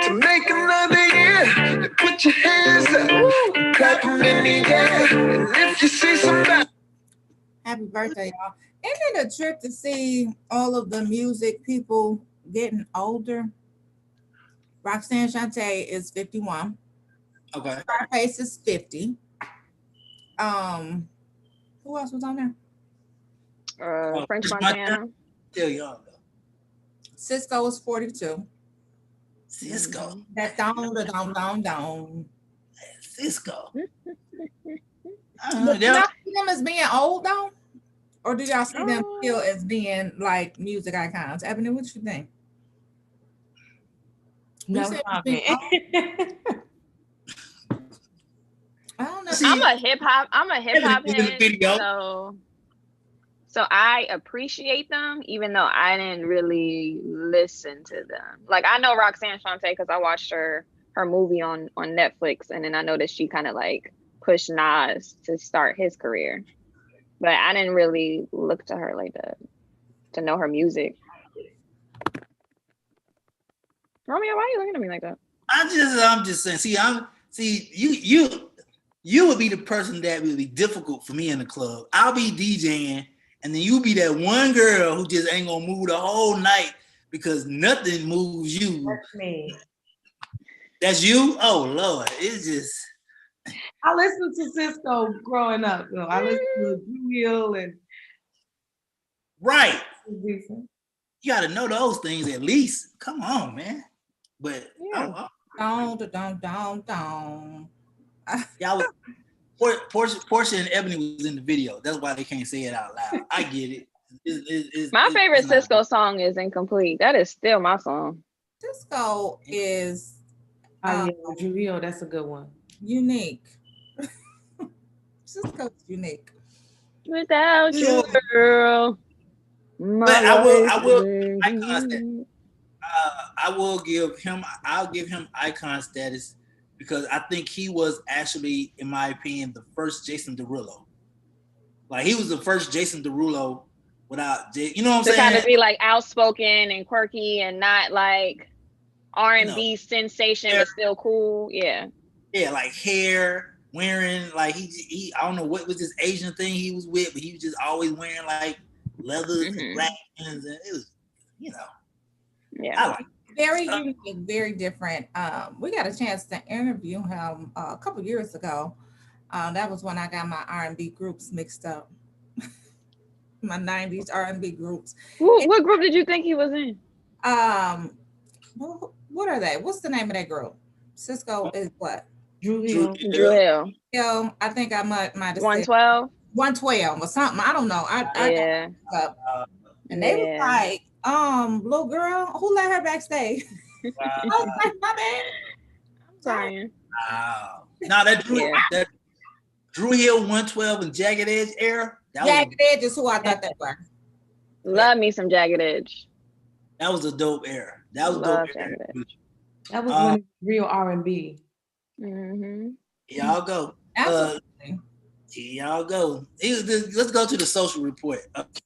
to make another year, put your hands up, clap them in the air, and if you see somebody. Happy birthday, y'all. Isn't it a trip to see all of the music people getting older? Roxanne Shante is 51. Okay. Scarface is 50. Who else was on there? French Montana. Still young though. Cisco is 42. Cisco. That down. Cisco. Do y'all see them as being old though? Or do y'all see them still as being like music icons? Ebony, what you think? No comment. I don't know. See, I'm a hip hop Ebony head. video. So I appreciate them, even though I didn't really listen to them. Like I know Roxanne Shante because I watched her movie on Netflix, and then I know that she kind of like pushed Nas to start his career. But I didn't really look to her like that to know her music. Romeo, why are you looking at me like that? I'm just saying. You would be the person that would be difficult for me in the club. I'll be DJing, and then you be that one girl who just ain't gonna move the whole night because nothing moves you. That's me. That's you? Oh Lord, it's just. I listened to Cisco growing up. So I listened to Drew Hill and Right. You gotta know those things at least. Come on, man. But yeah. Down. Y'all was Portia and Ebony was in the video. That's why they can't say it out loud. I get it. My favorite Cisco song is Incomplete. That is still my song. Cisco is Drew Hill, that's a good one. Unique. Cisco's unique. Without you, girl. But I will icon status. I'll give him icon status because I think he was actually, in my opinion, the first Jason Derulo. Like he was the first Jason Derulo without, you know what I'm saying? To kind of be like outspoken and quirky and not like R&B sensation, but still cool. Yeah. Yeah, like hair, wearing like he I don't know what was this Asian thing he was with, but he was just always wearing like leathers and black pants, and it was, I like it. Very unique, very different. We got a chance to interview him a couple years ago. That was when I got my R&B groups mixed up. My 90s R&B groups. What group did you think he was in? What are they? What's the name of that group? Cisco is what? Drew Hill. I think I might have 112. 112 or something. I don't know. I and they was like, little girl, who let her backstage? I was like, my bad. I'm sorry. Wow. Now that Drew Hill 112 and Jagged Edge era. Jagged Edge is who I thought that were. Love me some Jagged Edge. That was a dope era. That was a dope era. That was when real R&B. Y'all go. Y'all go. Let's go to the social report.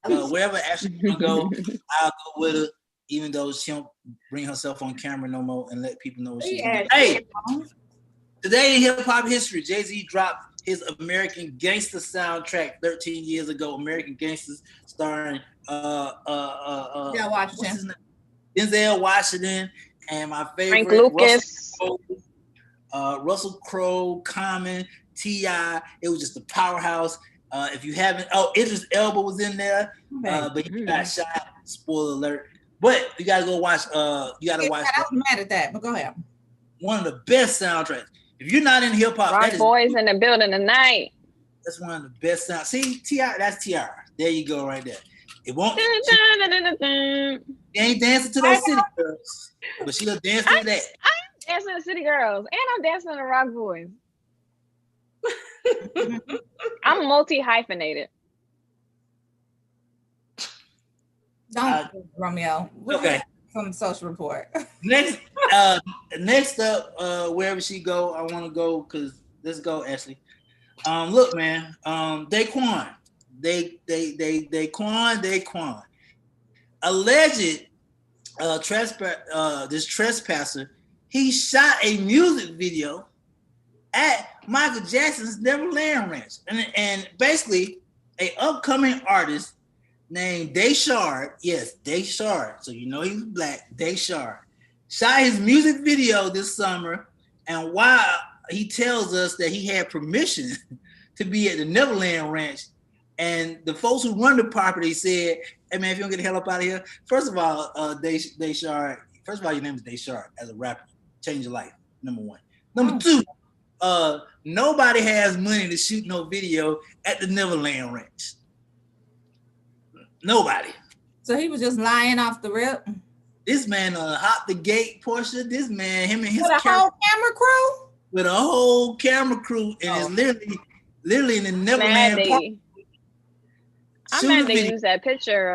Wherever Ashley gonna go, I'll go with her, even though she don't bring herself on camera no more and let people know what she's doing. Hey, today in hip hop history, Jay-Z dropped his American Gangster soundtrack 13 years ago. American Gangsters, starring Denzel Washington, and my favorite Frank Lucas, Russell Crowe, Common, T.I. It was just a powerhouse. If you haven't, Idris Elba was in there, but he got shot. Spoiler alert. But you gotta go watch. You gotta watch. I was mad at that, but go ahead. One of the best soundtracks. If you're not in hip hop, Rock Boys in the building tonight. That's one of the best sounds. See, T.I. That's T.I. There you go, right there. It won't. She ain't dancing to those city girls, but she'll dance to that. I'm dancing to City Girls, and I'm dancing to Rock Boys. I'm multi-hyphenated. Don't, Romeo. Okay. From the social report. Next up, wherever she go, I want to go because let's go, Ashley. Look, man. Daquan. Daquan. Alleged this trespasser. He shot a music video at Michael Jackson's Neverland Ranch, and basically a upcoming artist named Dayshard, yes, Dayshard, so you know he was black, Dayshard, shot his music video this summer, and while he tells us that he had permission to be at the Neverland Ranch, And the folks who run the property said, "Hey man, if you don't get the hell up out of here, first of all, Dayshard, first of all, your name is Dayshard as a rapper. Change your life. Number one. Number two, nobody has money to shoot no video at the Neverland Ranch. Nobody. So he was just lying off the rip. This man hopped the gate, Portia. This man, him and his With a whole camera crew? with a whole camera crew, and it's literally in the Neverland Park. I'm mad they use that picture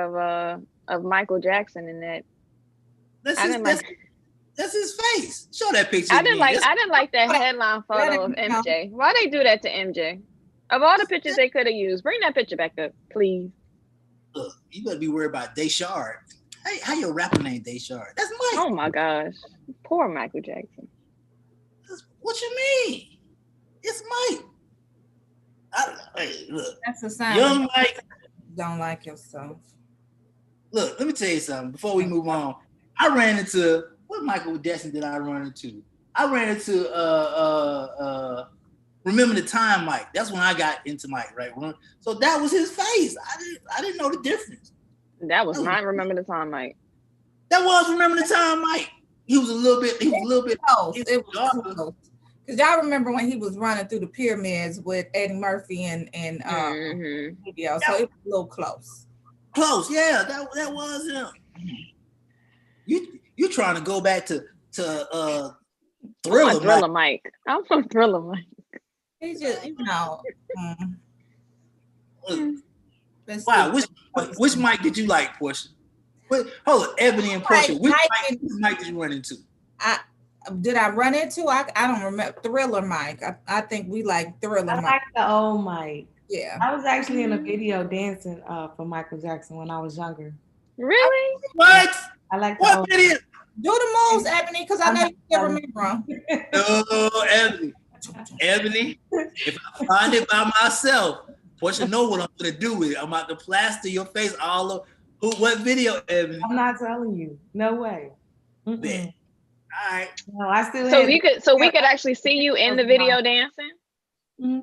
of Michael Jackson in that. That's his face. Show that picture. I didn't like that headline photo of MJ. Why they do that to MJ? Of all the pictures they could have used, bring that picture back up, please. Look, you better be worried about Dayshard. How your rapper name Dayshard? That's Mike. Oh my gosh, poor Michael Jackson. What you mean? It's Mike. Hey, look. That's a sign. Young Mike. Don't like yourself. Look, let me tell you something before we move on. I ran into what Michael Jackson did I run into? I ran into Remember the Time Mike. That's when I got into Mike, right? So that was his face. I didn't know the difference. That was not Remember the Time Mike. That was Remember the Time Mike. He was a little bit close. It was close. Because y'all remember when he was running through the pyramids with Eddie Murphy and video, so it was a little close. Close, yeah, that was him. You trying to go back to Thriller Mike. I'm from Thriller Mike. He's just, Wow, which Mike did you like, Portia? Hold on, Ebony and Portia. Which Mike did you run into? Did I run into? I don't remember. Thriller Mike. I think we like Thriller Mike. I like the old Mike. Yeah. I was actually in a video dancing for Michael Jackson when I was younger. Really? What? I like the what video? Do the moves, Ebony, because I know you can't remember them. No, Ebony. If I find it by myself, Portia know what I'm gonna do with it. I'm about to plaster your face all over. What video, Ebony? I'm not telling you. No way. All right. No, I still. So we could actually see you in the video dancing.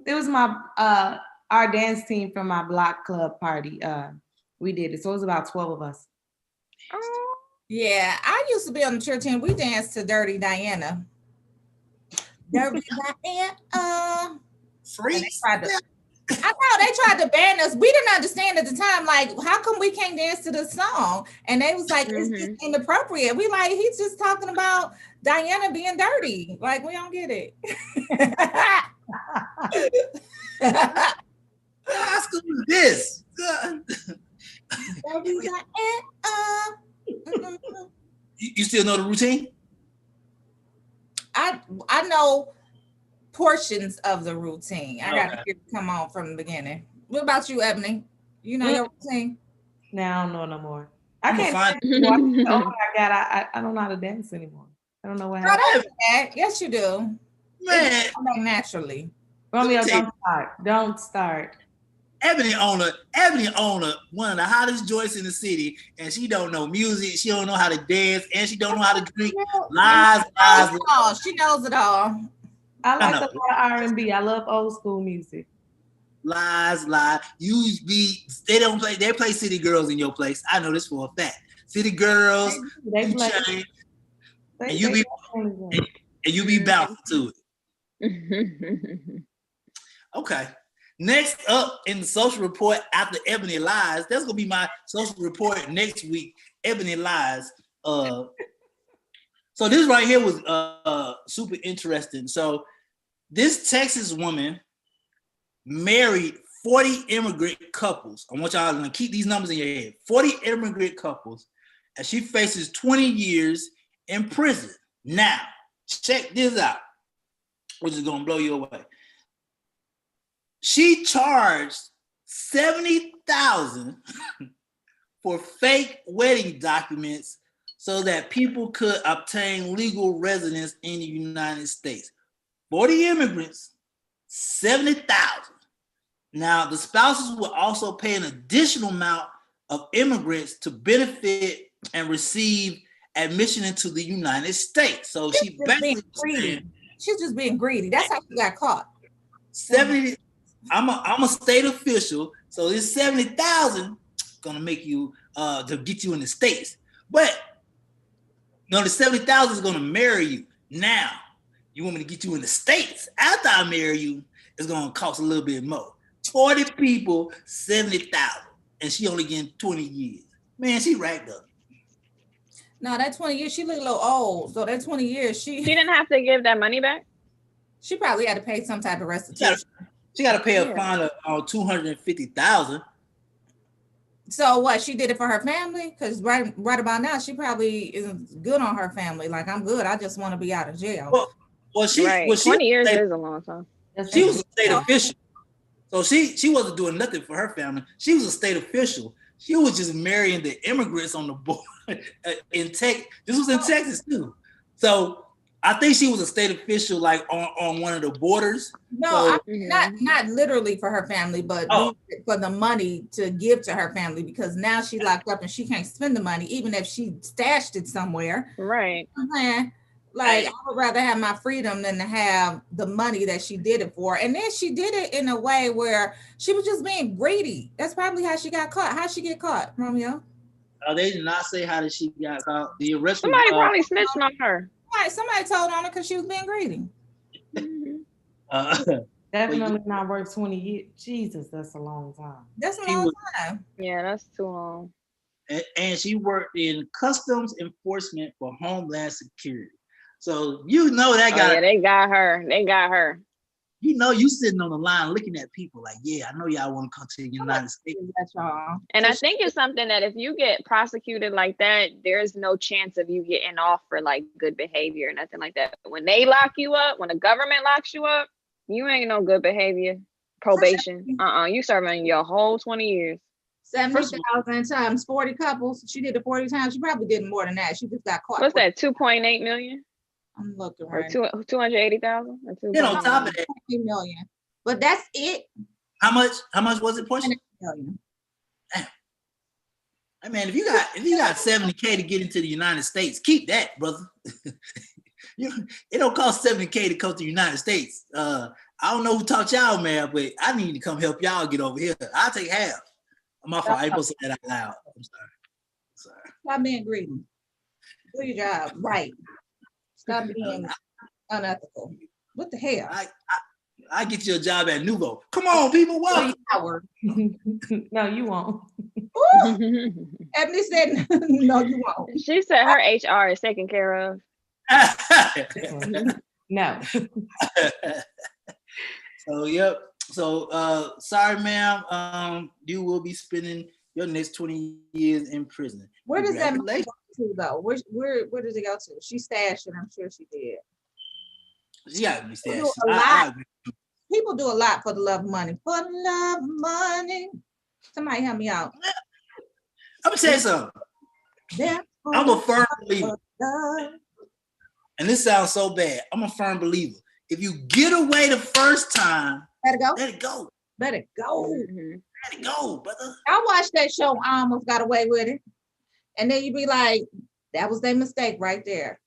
It was my our dance team from my block club party. We did it. So it was about 12 of us. Oh. Yeah, I used to be on the church team. We danced to Dirty Diana. Dirty Diana. Freaks. I know they tried to ban us. We didn't understand at the time, like, how come we can't dance to this song? And they was like, it's just inappropriate. We like, he's just talking about Diana being dirty. Like, we don't get it. How school is this? You still know the routine? I know portions of the routine. I got to hear it come on from the beginning. What about you, Ebony? You know your routine? No, I don't know no more. I can't. Oh my God, I don't know how to dance anymore. I don't know what happened. Yes, you do. Man, naturally. Romeo, don't start. Ebony owner, one of the hottest joints in the city, and she don't know music, she don't know how to dance, and she don't know how to drink. Lies. She knows it all. I like a lot of R&B. I love old school music. Lies. They play City Girls in your place. I know this for a fact. City Girls, they play. And you be bouncing to it. Okay. Next up in the social report after Ebony Lies, that's gonna be my social report next week. Ebony Lies. So this right here was super interesting. So this Texas woman married 40 immigrant couples. I want y'all to keep these numbers in your head. 40 immigrant couples, and she faces 20 years in prison. Now, check this out, which is gonna blow you away. She charged $70,000 for fake wedding documents so that people could obtain legal residence in the United States. 40 immigrants, $70,000. Now, the spouses will also pay an additional amount of immigrants to benefit and receive admission into the United States. So she's just being greedy. That's how she got caught. I'm a state official, so this 70,000 gonna make you to get you in the States. But the 70,000 is gonna marry you. Now, you want me to get you in the States after I marry you, it's gonna cost a little bit more. 40 people, 70,000. And she only getting 20 years. Man, she racked up. No, that 20 years, she look a little old. So that 20 years, She didn't have to give that money back. She probably had to pay some type of restitution. She got to pay a fine of $250,000. So what? She did it for her family? Because right about now, she probably isn't good on her family. Like, I'm good. I just want to be out of jail. Well, she 20 years is a long time. She was a state official, so she wasn't doing nothing for her family. She was a state official. She was just marrying the immigrants on the board in Texas. This was in Texas too. So I think she was a state official, like on one of the borders. No, so, not literally for her family, but for the money to give to her family, because now she's locked up and she can't spend the money, even if she stashed it somewhere. Right. Like, I would rather have my freedom than to have the money that she did it for. And then she did it in a way where she was just being greedy. That's probably how she got caught. How'd she get caught, Romeo? They did not say how did she got caught. The arrest. Somebody probably snitched on her. Right, somebody told on her because she was being greedy. Definitely not worth 20 years. Jesus, that's a long time. That's a long time. Yeah, that's too long. And she worked in customs enforcement for Homeland Security. So you know that guy. Yeah, they got her. They got her. You know, you sitting on the line looking at people like, yeah, I know y'all want to come to the United States. That's y'all. And I think it's something that if you get prosecuted like that, there's no chance of you getting off for like good behavior or nothing like that. When they lock you up, when the government locks you up, you ain't no good behavior. Probation. You serving your whole 20 years. 70,000 times 40 couples. She did it 40 times. She probably did more than that. She just got caught. What's that? 2.8 million? I'm looking right. 280,000. Then on top of that, 2 million. But that's it. How much was it, Portia? Million. I mean, if you got 70K to get into the United States, keep that, brother. It don't cost 70K to come to the United States. I don't know who taught y'all math, but I need to come help y'all get over here. I'll take half. I'm off. I ain't supposed to say that out loud. I'm sorry. Stop being greedy. Do your job right. Stop being unethical. What the hell? I get you a job at Nuvo. Come on, people. What? No, you won't. Ebony said, no, you won't. She said her HR is taken care of. No. So, yep. So, sorry, ma'am. You will be spending your next 20 years in prison. Where does that money go to, though? Where does it go to? She stashed it. I'm sure she did. She got to be stashed. People do a lot for the love of money. For the love of money. Somebody help me out. I'm going to tell you something. I'm a firm believer. And this sounds so bad. I'm a firm believer. If you get away the first time, let it go. Let it go. Let it go. Mm-hmm. Let it go, brother. I watched that show. I almost got away with it. And then you be like, that was their mistake right there.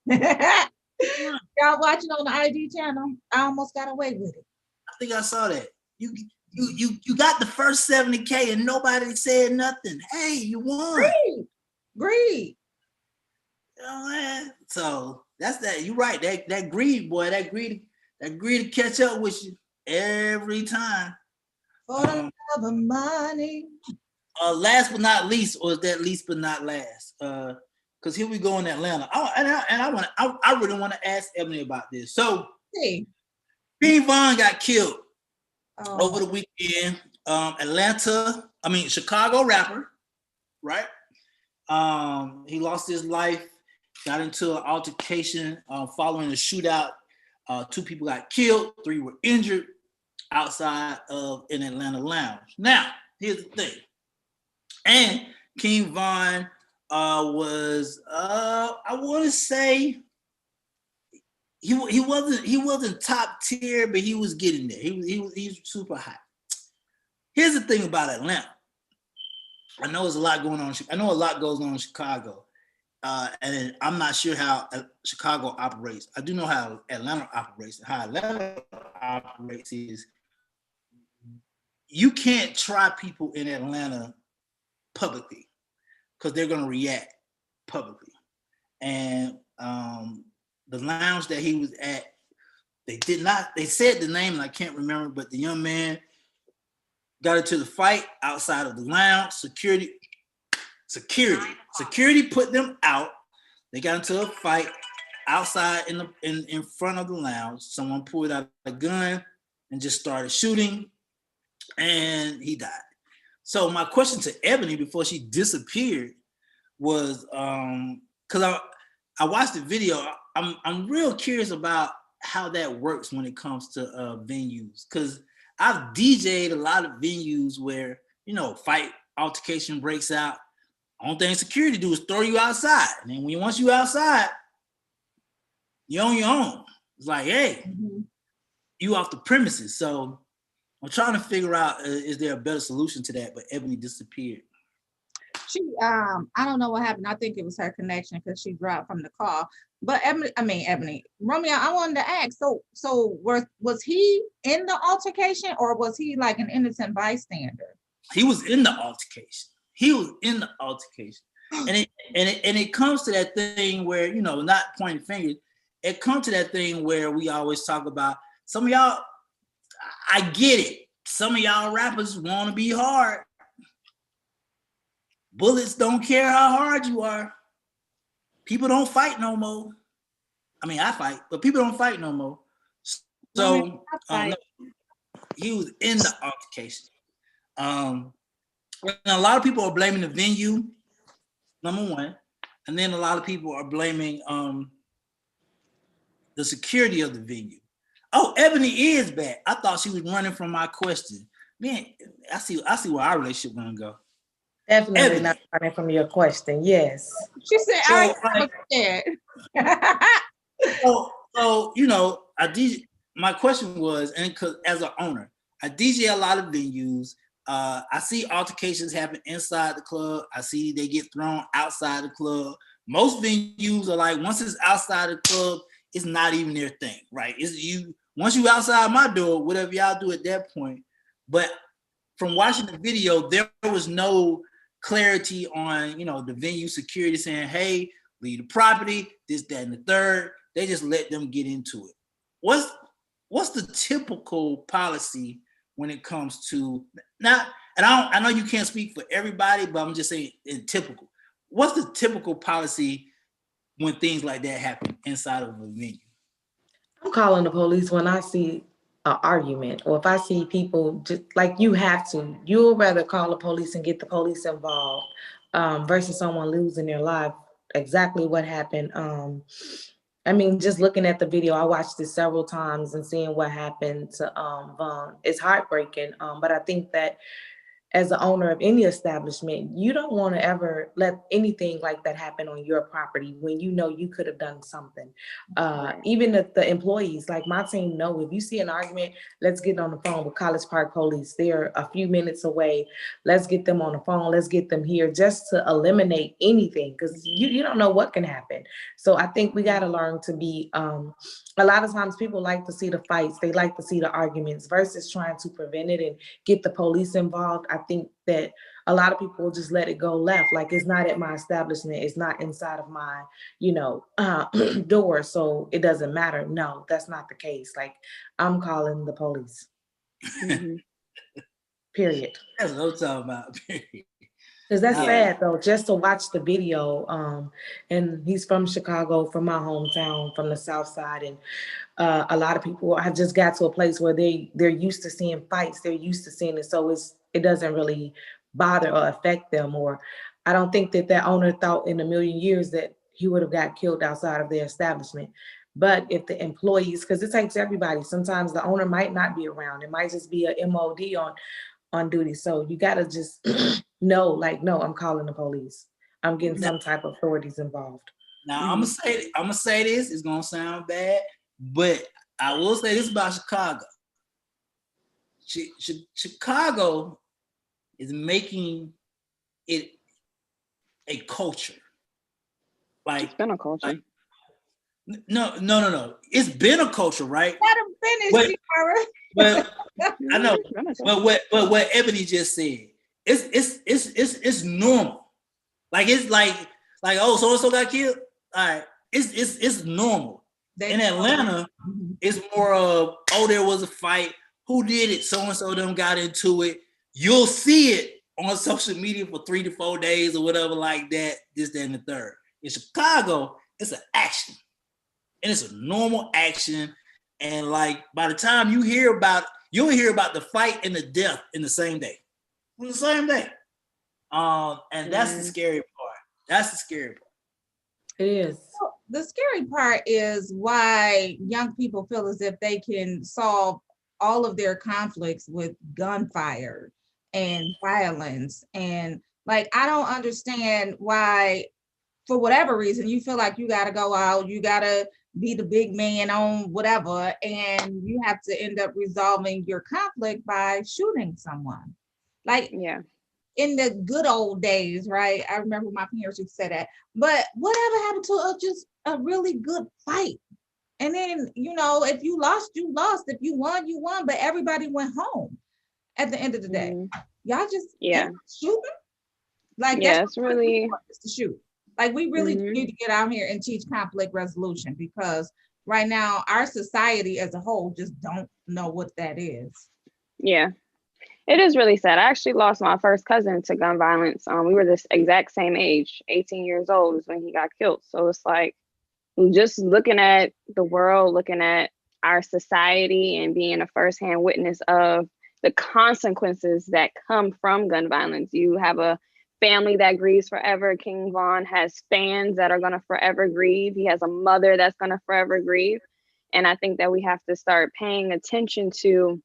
Y'all watching on the ID channel? I almost got away with it. I think I saw that. You got the first 70K and nobody said nothing. Hey, you won. Greed. You know, man. So that's that. You're right. That greed, boy. That greed to catch up with you every time. For the love of money. Last but not least, or is that least but not last? Because here we go in Atlanta. I really want to ask Ebony about this. So, King Von got killed over the weekend. Chicago rapper, right? He lost his life, got into an altercation following a shootout. 2 people got killed, 3 were injured outside of an Atlanta lounge. Now, here's the thing. And King Von was I want to say he wasn't top tier, but he was getting there. He was super high. Here's the thing about Atlanta. I know there's a lot going on. I know a lot goes on in Chicago, and I'm not sure how Chicago operates. I do know how Atlanta operates. How Atlanta operates is you can't try people in Atlanta publicly because they're gonna react publicly. And the lounge that he was at, they said the name and I can't remember, but the young man got into the fight outside of the lounge. Security put them out. They got into a fight outside in front of the lounge. Someone pulled out a gun and just started shooting, and he died. So my question to Ebony before she disappeared was, because I watched the video. I'm real curious about how that works when it comes to venues, because I've DJ'd a lot of venues where, you know, fight altercation breaks out. Only thing security do is throw you outside. And then once you outside, you're on your own. It's like, hey, you off the premises. So I'm trying to figure out, is there a better solution to that? But Ebony disappeared. She, I don't know what happened. I think it was her connection because she dropped from the call. But Ebony, Romeo, I wanted to ask, so was he in the altercation or was he like an innocent bystander? He was in the altercation. And it comes to that thing where, you know, not pointing fingers, it comes to that thing where we always talk about, some of y'all, I get it. Some of y'all rappers want to be hard. Bullets don't care how hard you are. People don't fight no more. I mean, I fight, but people don't fight no more. So he was in the altercation. And a lot of people are blaming the venue, number one. And then a lot of people are blaming the security of the venue. Oh, Ebony is back. I thought she was running from my question. Man, I see where our relationship gonna go. Definitely Ebony. not running from your question. Yes. She said, So, I scared. So you know, my question was, and because as an owner, I DJ a lot of venues. I see altercations happen inside the club. I see they get thrown outside the club. Most venues are like, once it's outside the club, it's not even their thing, right? It's you. Once you outside my door, whatever y'all do at that point. But from watching the video, there was no clarity on, you know, the venue security saying, hey, leave the property, this, that, and the third. They just let them get into it. What's the typical policy when it comes to not, and I know you can't speak for everybody, but I'm just saying in typical. What's the typical policy when things like that happen inside of a venue? I'm calling the police when I see an argument, or if I see people just like, you'll rather call the police and get the police involved versus someone losing their life. Exactly what happened. I mean, just looking at the video, I watched it several times and seeing what happened to Vaughn. It's heartbreaking. But I think that as the owner of any establishment, you don't want to ever let anything like that happen on your property when you know you could have done something. Even if the employees, like my team, know if you see an argument, let's get on the phone with College Park Police. They're a few minutes away. Let's get them on the phone. Let's get them here just to eliminate anything, because you don't know what can happen. So I think we got to learn to be, a lot of times people like to see the fights. They like to see the arguments versus trying to prevent it and get the police involved. I think that a lot of people will just let it go left. Like, it's not at my establishment. It's not inside of my, door. So it doesn't matter. No, that's not the case. Like, I'm calling the police. Mm-hmm. Period. That's what I'm talking about. Period. Because that's sad though, just to watch the video. And he's from Chicago, from my hometown, from the South Side. And a lot of people have just got to a place where they're used to seeing fights. They're used to seeing it. So it doesn't really bother or affect them. Or I don't think that owner thought in a million years that he would have got killed outside of their establishment. But if the employees, because it takes everybody, sometimes the owner might not be around. It might just be a MOD on duty. So you got to just know, like, no, I'm calling the police. I'm getting some type of authorities involved. Now, I'm gonna say this, it's gonna sound bad, but I will say this about Chicago. Chicago is making it a culture. Like, It's been a culture. No. It's been a culture, right? Let him finish, Tiara. But I know. But what Ebony just said, it's normal. Like it's like oh, so and so got killed. All right, it's normal. In Atlanta, it's more of oh, there was a fight. Who did it? So and so them got into it. You'll see it on social media for 3 to 4 days or whatever like that. This, that, and the third. In Chicago, it's an action, and it's a normal action. And like by the time you'll hear about the fight and the death in the same day. On the same day. And that's the scary part. That's the scary part. It is. Well, the scary part is why young people feel as if they can solve all of their conflicts with gunfire and violence. And like, I don't understand why, for whatever reason, you feel like you got to go out, you got to be the big man on whatever, and you have to end up resolving your conflict by shooting someone. Like, in the good old days, right? I remember my parents used to say that. But whatever happened to just a really good fight? And then, if you lost, you lost. If you won, you won. But everybody went home at the end of the day. Y'all just shooting? Like, that's really to shoot. Like, we really need to get out here and teach conflict resolution, because right now our society as a whole just don't know what that is. Yeah, it is really sad. I actually lost my first cousin to gun violence. We were this exact same age, 18 years old is when he got killed. So it's like, just looking at the world, looking at our society and being a firsthand witness of the consequences that come from gun violence. You have a family that grieves forever. King Von has fans that are going to forever grieve. He has a mother that's going to forever grieve. And I think that we have to start paying attention to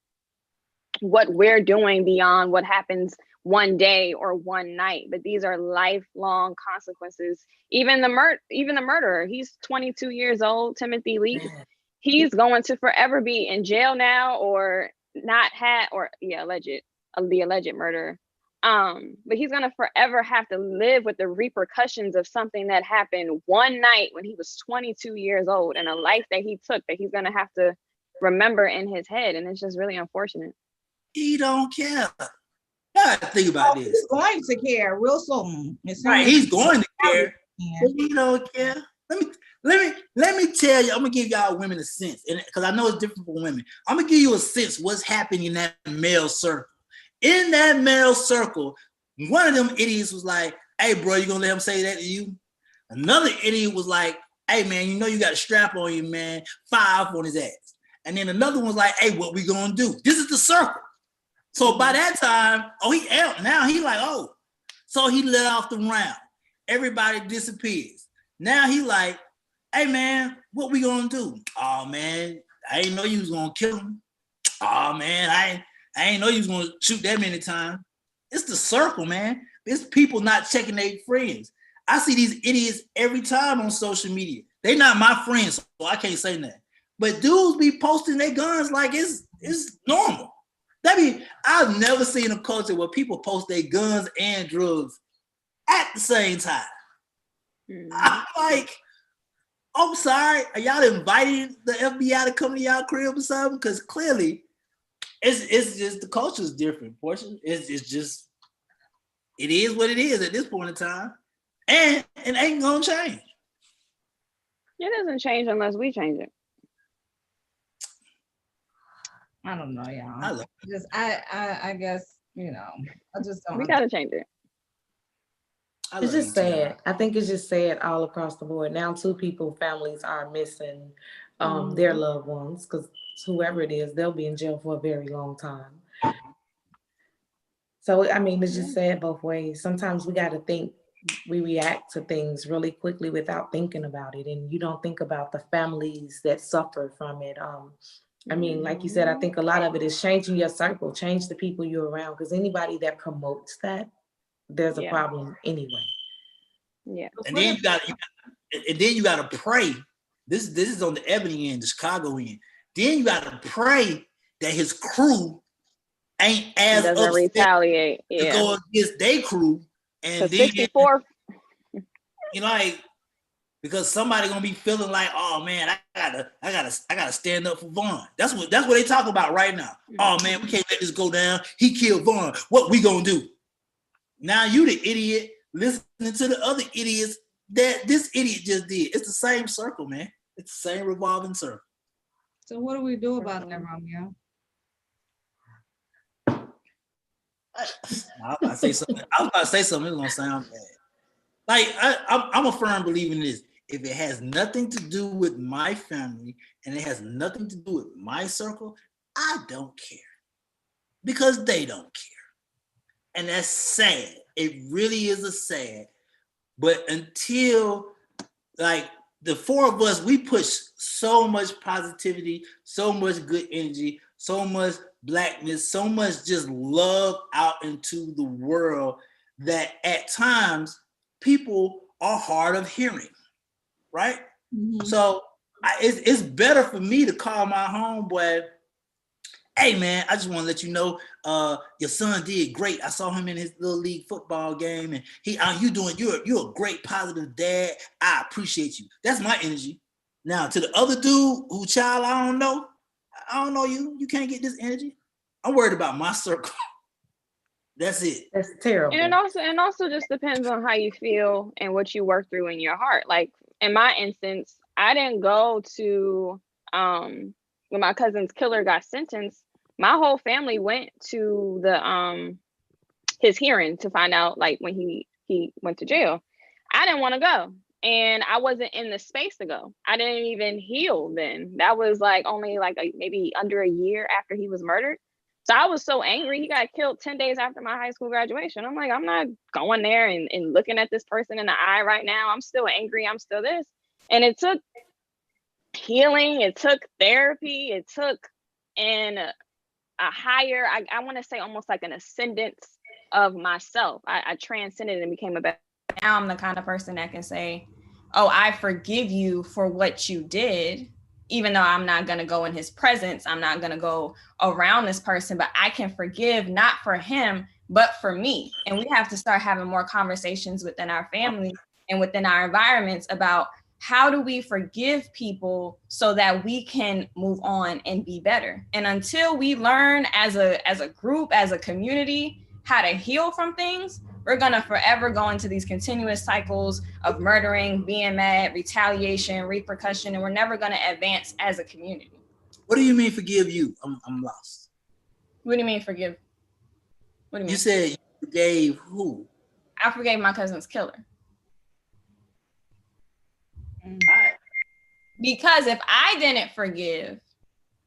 what we're doing beyond what happens one day or one night. But these are lifelong consequences. Even the murderer, he's 22 years old, Timothy Lee. He's going to forever be in jail now, or not had, or the alleged murderer. But he's gonna forever have to live with the repercussions of something that happened one night when he was 22 years old, and a life that he took that he's gonna have to remember in his head. And it's just really unfortunate. He don't care. Think about this. He's going to care real soon. Right, he's going to care. But he don't care. Let me tell you, I'm gonna give y'all women a sense, and because I know it's different for women. I'm gonna give you a sense what's happening in that male circle. In that male circle, one of them idiots was like, "Hey, bro, you gonna let him say that to you?" Another idiot was like, "Hey, man, you got a strap on you, man. Fire on his ass." And then another one was like, "Hey, what we gonna do?" This is the circle. So by that time, he out. Now he like, oh. So he let off the round. Everybody disappears. Now he like, "Hey, man, what we gonna do?" "Oh, man, I ain't know you was gonna kill him." "Oh, man, I ain't know you was gonna shoot that many times." It's the circle, man. It's people not checking their friends. I see these idiots every time on social media. They not my friends, so I can't say nothing. But dudes be posting their guns like it's normal. I've never seen a culture where people post their guns and drugs at the same time. I'm like, I'm sorry, are y'all inviting the FBI to come to y'all crib or something? Because clearly, it's just the culture is different. Portion, it's just it is what it is at this point in time, and it ain't gonna change. It doesn't change unless we change it. I don't know, y'all. I guess I just don't. We gotta change it. It's just sad. I think it's just sad all across the board. Now, families are missing their loved ones, because whoever it is, they'll be in jail for a very long time. So, I mean, it's just sad both ways. Sometimes we got to think, we react to things really quickly without thinking about it. And you don't think about the families that suffer from it. I mean, like you said, I think a lot of it is changing your circle, change the people you're around, because anybody that promotes that, there's a problem anyway. Yeah. And then you got to pray. This is on the Ebony end, the Chicago end. Then you got to pray that his crew ain't as doesn't retaliate to go against their crew. And then 64. because somebody gonna be feeling like, oh man, I gotta stand up for Vaughn. That's what they talk about right now. Oh man, we can't let this go down. He killed Vaughn. What we gonna do? Now you the idiot listening to the other idiots that this idiot just did. It's the same circle, man. It's the same revolving circle. So what do we do about that, Romeo? I was about to say something. It's gonna sound bad. Like I'm a firm believer in this. If it has nothing to do with my family and it has nothing to do with my circle, I don't care because they don't care, and that's sad. It really is a sad. But until like the four of us, we push so much positivity, so much good energy, so much blackness, so much just love out into the world that at times people are hard of hearing, right? Mm-hmm. So it's better for me to call my homeboy, hey man, I just want to let you know, your son did great. I saw him in his little league football game, and you're a great positive dad. I appreciate you. That's my energy. Now to the other dude who child I don't know you. You can't get this energy. I'm worried about my circle. That's it. That's terrible. And it also just depends on how you feel and what you work through in your heart. Like in my instance, I didn't go to when my cousin's killer got sentenced. My whole family went to the his hearing to find out like when he went to jail. I didn't want to go. And I wasn't in the space to go. I didn't even heal then. That was like only like maybe under a year after he was murdered. So I was so angry. He got killed 10 days after my high school graduation. I'm like, I'm not going there and looking at this person in the eye right now. I'm still angry. I'm still this. And it took healing. It took therapy. It took a higher, I want to say almost like an ascendance of myself. I transcended and became a better. Now I'm the kind of person that can say, oh, I forgive you for what you did, even though I'm not going to go in his presence. I'm not going to go around this person, but I can forgive not for him, but for me. And we have to start having more conversations within our family and within our environments about how do we forgive people so that we can move on and be better. And until we learn as a group, as a community, how to heal from things, we're going to forever go into these continuous cycles of murdering, being mad, retaliation, repercussion, and we're never going to advance as a community. What do you mean forgive you? I'm lost. What do you mean forgive? What do you mean? You said you forgave who? I forgave my cousin's killer. Right. Because if I didn't forgive,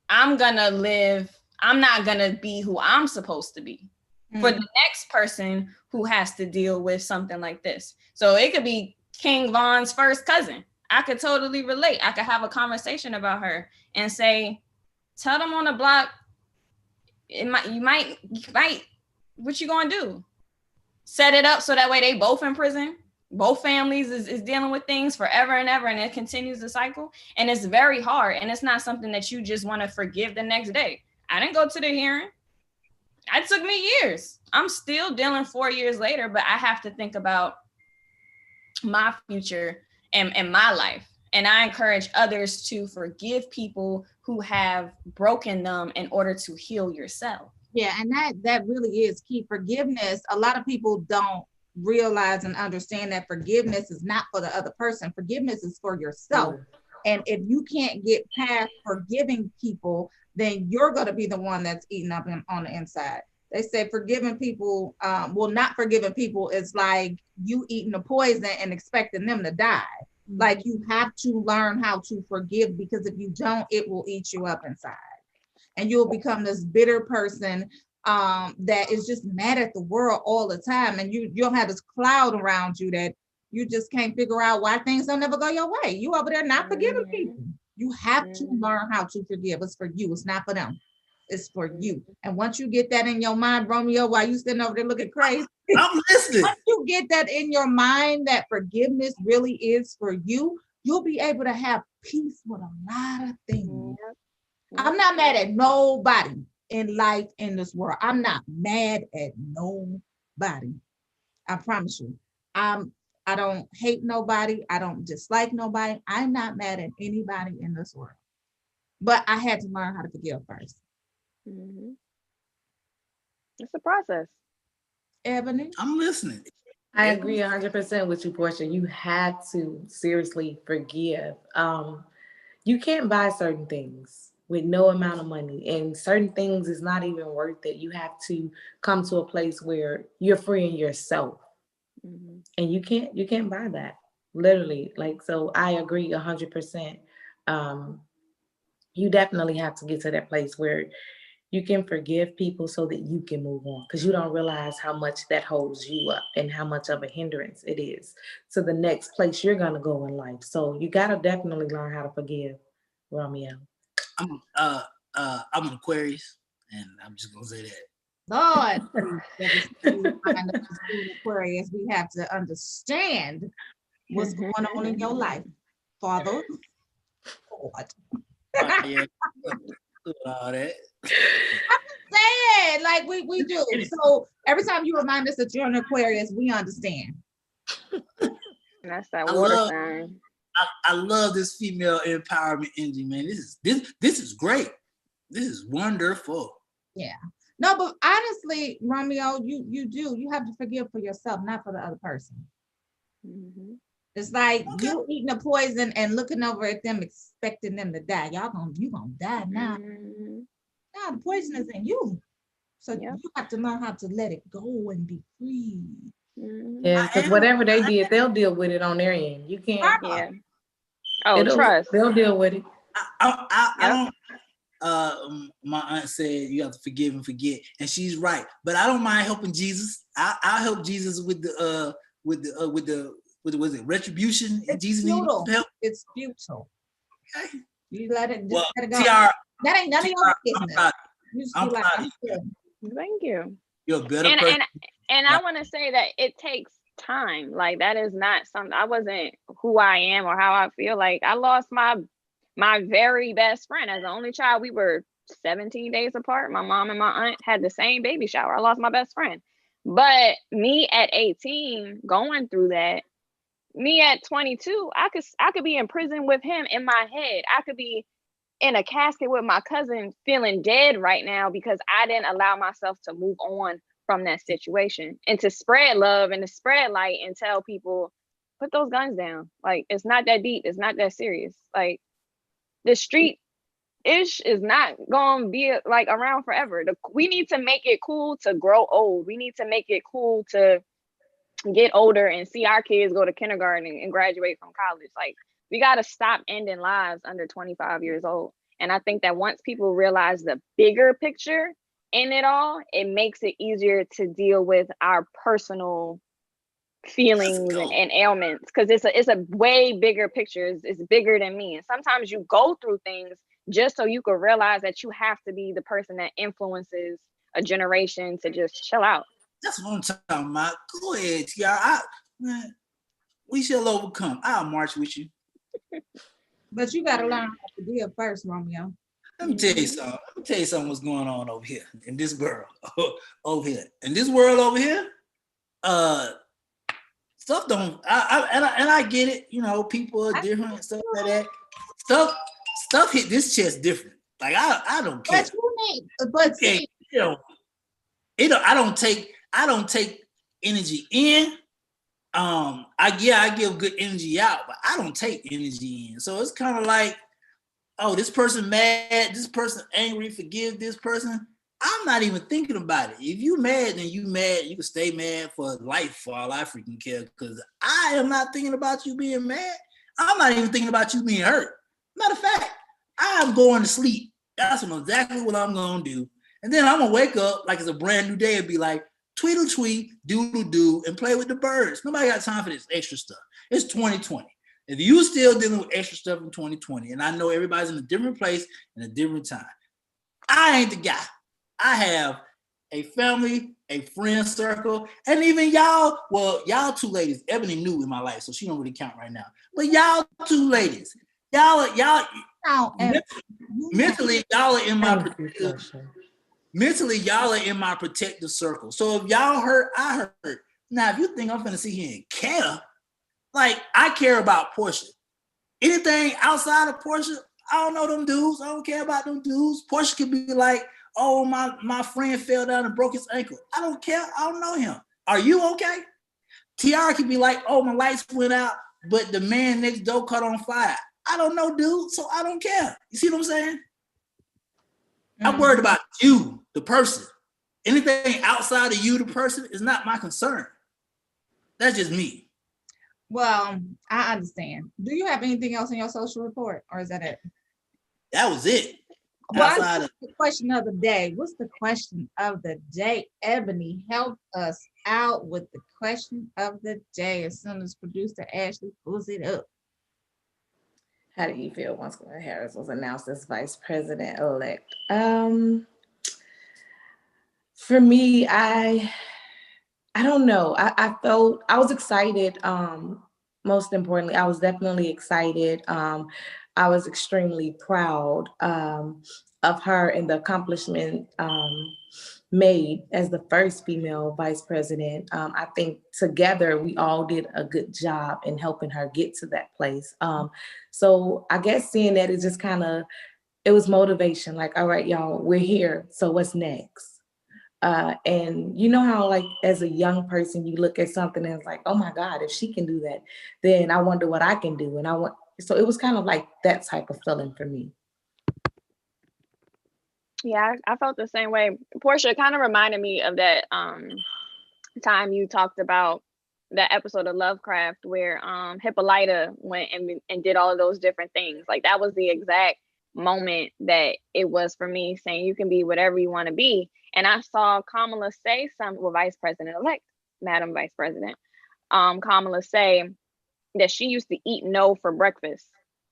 I'm not going to be who I'm supposed to be. For the next person who has to deal with something like this. So it could be King Von's first cousin. I could totally relate. I could have a conversation about her and say, tell them on the block, you might, what you gonna do? Set it up so that way they both in prison. Both families is dealing with things forever and ever, and it continues the cycle. And it's very hard. And it's not something that you just want to forgive the next day. I didn't go to the hearing. It took me years. I'm still dealing 4 years later, but I have to think about my future and my life. And I encourage others to forgive people who have broken them in order to heal yourself. Yeah, and that really is key. Forgiveness, a lot of people don't realize and understand that forgiveness is not for the other person. Forgiveness is for yourself. And if you can't get past forgiving people, then you're going to be the one that's eating up on the inside. They say forgiving people, not forgiving people is like you eating the poison and expecting them to die. Mm-hmm. Like you have to learn how to forgive, because if you don't, it will eat you up inside. And you'll become this bitter person that is just mad at the world all the time. And you'll have this cloud around you that you just can't figure out why things don't ever go your way. You over there not forgiving people. You have to learn how to forgive. It's for you. It's not for them. It's for you. And once you get that in your mind, Romeo, while you sitting over there looking crazy, I'm listening. Once you get that in your mind, that forgiveness really is for you, you'll be able to have peace with a lot of things. I'm not mad at nobody in life in this world. I'm not mad at nobody. I promise you. I don't hate nobody. I don't dislike nobody. I'm not mad at anybody in this world. But I had to learn how to forgive first. Mhm. It's a process. Ebony? I'm listening. I agree 100% with you, Portia. You have to seriously forgive. You can't buy certain things with no amount of money, and certain things is not even worth it. You have to come to a place where you're freeing yourself, Mhm. and you can't buy that. Literally, like, so I agree 100%. Um, you definitely have to get to that place where you can forgive people so that you can move on, because you don't realize how much that holds you up and how much of a hindrance it is to the next place you're going to go in life. So you got to definitely learn how to forgive, Romeo. I'm an Aquarius, and I'm just gonna say that. Lord, every time we find out you're an Aquarius, we have to understand what's going on in your life. Father, Lord. Yeah, all that. Saying like we do. So every time you remind us that you're an Aquarius, we understand. That's that I water love- sign. I love this female empowerment energy, man. This is great. This is wonderful. Yeah. No, but honestly, Romeo, you have to forgive for yourself, not for the other person. Mhm. It's like Okay. you eating a poison and looking over at them, expecting them to die. You gonna die now. Mhm. Now the poison is in you. So Yep. you have to learn how to let it go and be free. Mhm. Yeah, I because am- whatever they did, they'll deal with it on their end. You can't. Yeah. Oh, trust. They'll deal with it. I Yep. don't. My aunt said you have to forgive and forget, and she's right. But I don't mind helping Jesus. I'll help Jesus with the was it retribution? It's Jesus needs futile. help. It's futile. Okay. You let it, just Well, let it go. TR, That ain't none of your business. proud. You just I'm be like, proud I'm of you. good. Thank you. You're a better And person. and I want to say that it takes time. Like that is not something. I wasn't who I am or how I feel. Like I lost my very best friend as the only child. We were 17 days apart. My mom and my aunt had the same baby shower. I lost my best friend. But me at 18 going through that, me at 22, I could be in prison with him in my head. I could be in a casket with my cousin feeling dead right now because I didn't allow myself to move on from that situation and to spread love and to spread light and tell people, put those guns down. Like, it's not that deep. It's not that serious. Like, the street ish is not going to be like around forever. We need to make it cool to grow old. We need to make it cool to get older and see our kids go to kindergarten and graduate from college. Like, we got to stop ending lives under 25 years old. And I think that once people realize the bigger picture in it all, it makes it easier to deal with our personal feelings and ailments, because it's a way bigger picture. It's bigger than me. And sometimes you go through things just so you can realize that you have to be the person that influences a generation to just chill out. That's what I'm talking about. Go ahead, TR. Man, we shall overcome. I'll march with you. But you gotta learn how to forgive first, Romeo. Let me tell you something. Let me tell you something what's going on over here in this world. Over here. In this world over here, stuff don't I get it, you know, people are different and stuff like that. Stuff hit this chest different. Like I don't care. But you need, but see, You know, I don't take energy in. I give good energy out, but I don't take energy in. So it's kind of like, oh, this person mad, this person angry, forgive this person. I'm not even thinking about it. If you mad, then you mad. You can stay mad for life for all I freaking care, because I am not thinking about you being mad. I'm not even thinking about you being hurt. Matter of fact, I'm going to sleep. That's exactly what I'm going to do. And then I'm going to wake up like it's a brand new day and be like, tweedle tweet, doodle doo, and play with the birds. Nobody got time for this extra stuff. It's 2020. If you still dealing with extra stuff in 2020, and I know everybody's in a different place and a different time, I ain't the guy. I have a family, a friend circle, and even y'all, well, y'all two ladies, Ebony new in my life, so she don't really count right now. But y'all two ladies, y'all mentally, y'all are in my protective circle. So if y'all hurt, I hurt. Now, if you think I'm gonna sit here and care, like I care about Portia. Anything outside of Portia, I don't know them dudes. I don't care about them dudes. Portia could be like, oh, my friend fell down and broke his ankle. I don't care. I don't know him. Are you okay? Tiara could be like, oh, my lights went out, but the man next door caught on fire. I don't know, dude, so I don't care. You see what I'm saying? I'm worried about you, the person. Anything outside of you, the person, is not my concern. That's just me. Well, I understand. Do you have anything else in your social report, or is that it? That was it. Well, the question of the day. What's the question of the day? Ebony, help us out with the question of the day as soon as producer Ashley pulls it up. How do you feel once Kamala Harris was announced as vice president-elect? For me, I don't know. I felt, I was excited. Most importantly, I was definitely excited. I was extremely proud of her and the accomplishment made as the first female vice president. I think together we all did a good job in helping her get to that place. So I guess seeing that, it just kind of, it was motivation. Like, all right, y'all, we're here. So what's next? And you know how, like, as a young person, you look at something and it's like, oh my God, if she can do that, then I wonder what I can do. And so it was kind of like that type of feeling for me. Yeah, I felt the same way. Portia kind of reminded me of that time you talked about that episode of Lovecraft where Hippolyta went and did all of those different things. Like, that was the exact moment that it was for me, saying you can be whatever you want to be. And I saw Kamala say something, well, Vice President-elect, Madam Vice President, Kamala say that she used to eat no for breakfast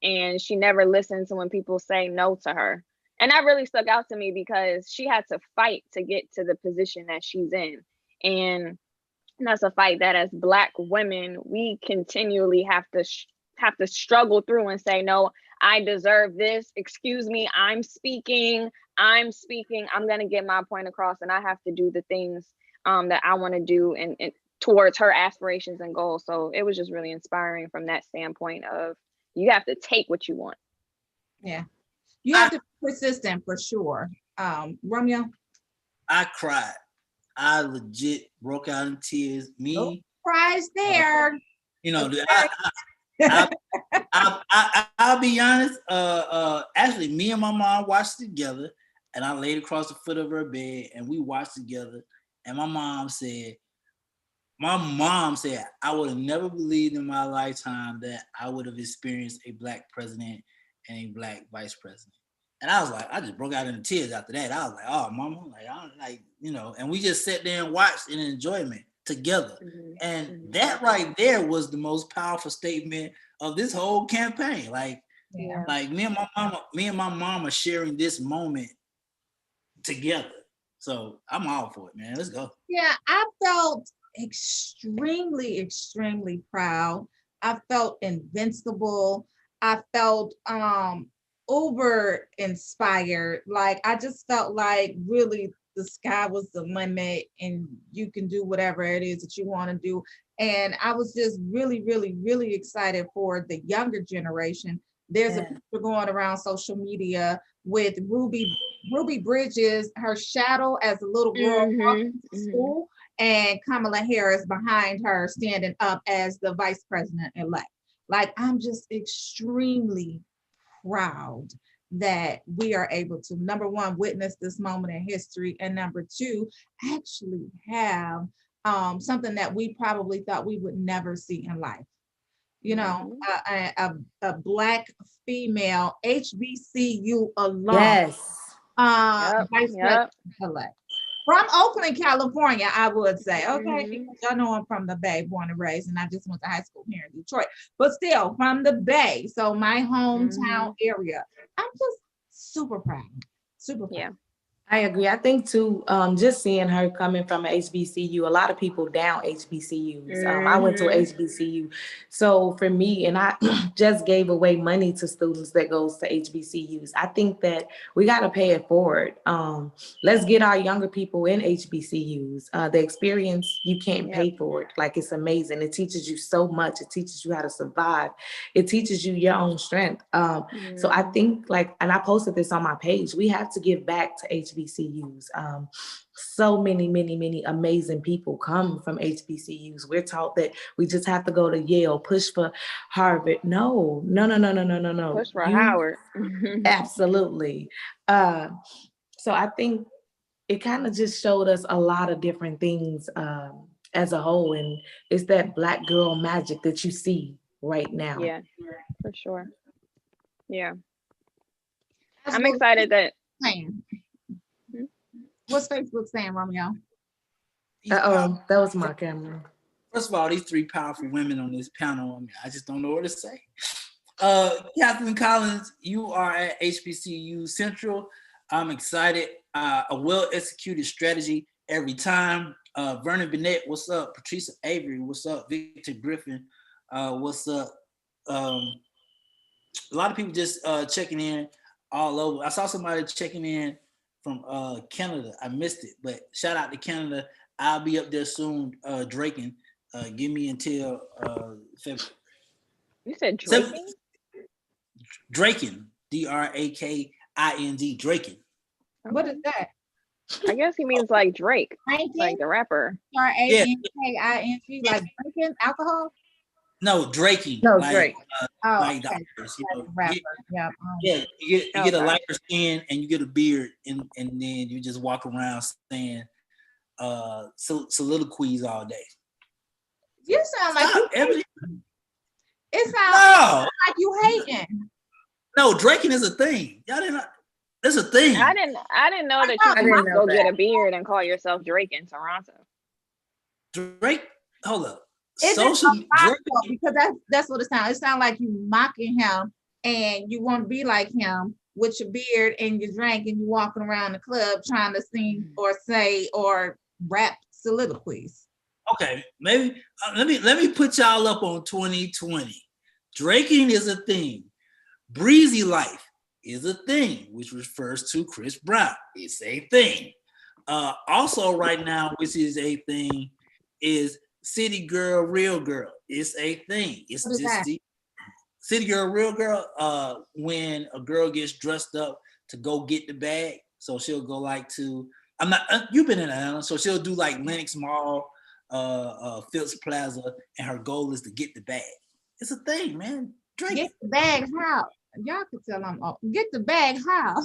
and she never listened to when people say no to her. And that really stuck out to me because she had to fight to get to the position that she's in. And that's a fight that as Black women, we continually have to struggle through and say, no, I deserve this. Excuse me, I'm speaking. I'm going to get my point across, and I have to do the things that I want to do and towards her aspirations and goals. So it was just really inspiring from that standpoint of you have to take what you want. Yeah. You have to be persistent for sure. Romeo? I cried. I legit broke out in tears. Cries there. You know, I'll be honest. Actually, me and my mom watched together, and I laid across the foot of her bed, and we watched together. And my mom said, I would have never believed in my lifetime that I would have experienced a Black president and a Black vice president. And I was like, I just broke out into tears after that. I was like, oh, mama, and we just sat there and watched in enjoyment together. Mm-hmm. And that right there was the most powerful statement of this whole campaign. Like me and my mom are sharing this moment together. So I'm all for it, man. Let's go. Yeah, I felt extremely, extremely proud. I felt invincible. I felt over inspired. Like, I just felt like really the sky was the limit and you can do whatever it is that you want to do. And I was just really, really, really excited for the younger generation. There's a picture going around social media with Ruby Bridges, her shadow as a little girl walking to school, and Kamala Harris behind her standing up as the vice president-elect. Like, I'm just extremely proud that we are able to, number one, witness this moment in history, and number two, actually have something that we probably thought we would never see in life. You know, a Black female HBCU alum, vice president-elect from Oakland, California, I would say. Okay, y'all know I'm from the Bay, born and raised, and I just went to high school here in Detroit, but still from the Bay, so my hometown area. I'm just super proud, super proud. Yeah, I agree. I think too, just seeing her coming from a HBCU, a lot of people down HBCUs. I went to a HBCU. So for me, and I just gave away money to students that goes to HBCUs. I think that we got to pay it forward. Let's get our younger people in HBCUs. The experience, you can't pay for it. Like, it's amazing. It teaches you so much. It teaches you how to survive. It teaches you your own strength. So I think, like, and I posted this on my page, we have to give back to HBCUs. So many amazing people come from HBCUs. We're taught that we just have to go to Yale, push for Harvard. No. Push for Howard. Absolutely. So I think it kind of just showed us a lot of different things as a whole. And it's that Black girl magic that you see right now. Yeah, for sure. Yeah. I'm excited that. What's Facebook saying, Romeo? That was my camera. First of all, these three powerful women on this panel, I just don't know what to say. Catherine Collins, you are at HBCU Central. I'm excited. A well-executed strategy every time. Vernon Bennett, what's up? Patricia Avery, what's up? Victor Griffin, what's up? A lot of people just checking in all over. I saw somebody checking in from Canada. I missed it, but shout out to Canada. I'll be up there soon, Draken. Give me until February. You said Draken? Draken, Drakind, Draken. What is that? I guess he means like Drake, like the rapper. Drankins, like drinking alcohol? No, Draking. No, like, Drake. Like okay. doctors, Rapper. You get a lighter skin and you get a beard, and then you just walk around saying soliloquies all day. You sound like it sounds like you hating. No, Draking is a thing. Y'all didn't. It's a thing. I didn't know that you could just go get a beard and call yourself Drake in Toronto. Drake, hold up. It's because that's what it sounds. It sounds like you mocking him and you want to be like him with your beard and your drink and you walking around the club trying to sing or say or rap soliloquies. Okay, maybe let me put y'all up on 2020. Draking is a thing. Breezy life is a thing, which refers to Chris Brown. It's a thing. Also, right now, which is a thing, is City Girl, Real Girl. It's a thing. It's just City Girl, Real Girl. When a girl gets dressed up to go get the bag, so she'll go like to. You've been in Atlanta, so she'll do like Lenox Mall, Phillips Plaza, and her goal is to get the bag. It's a thing, man. Drink. Get the bag how? Y'all can tell I'm up. Get the bag how?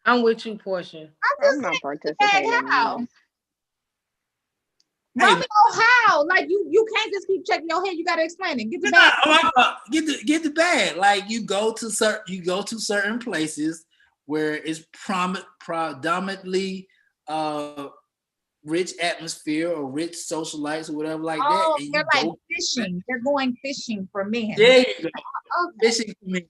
I'm with you, Portia. I'm not participating. How? Romeo, how? Like you can't just keep checking your head. You gotta explain it. Get the bag. Get the bag. Like you go to certain places where it's predominantly rich atmosphere or rich socialites or whatever like that. And they're like fishing. They're going fishing for men. There you go. Okay. Fishing for men.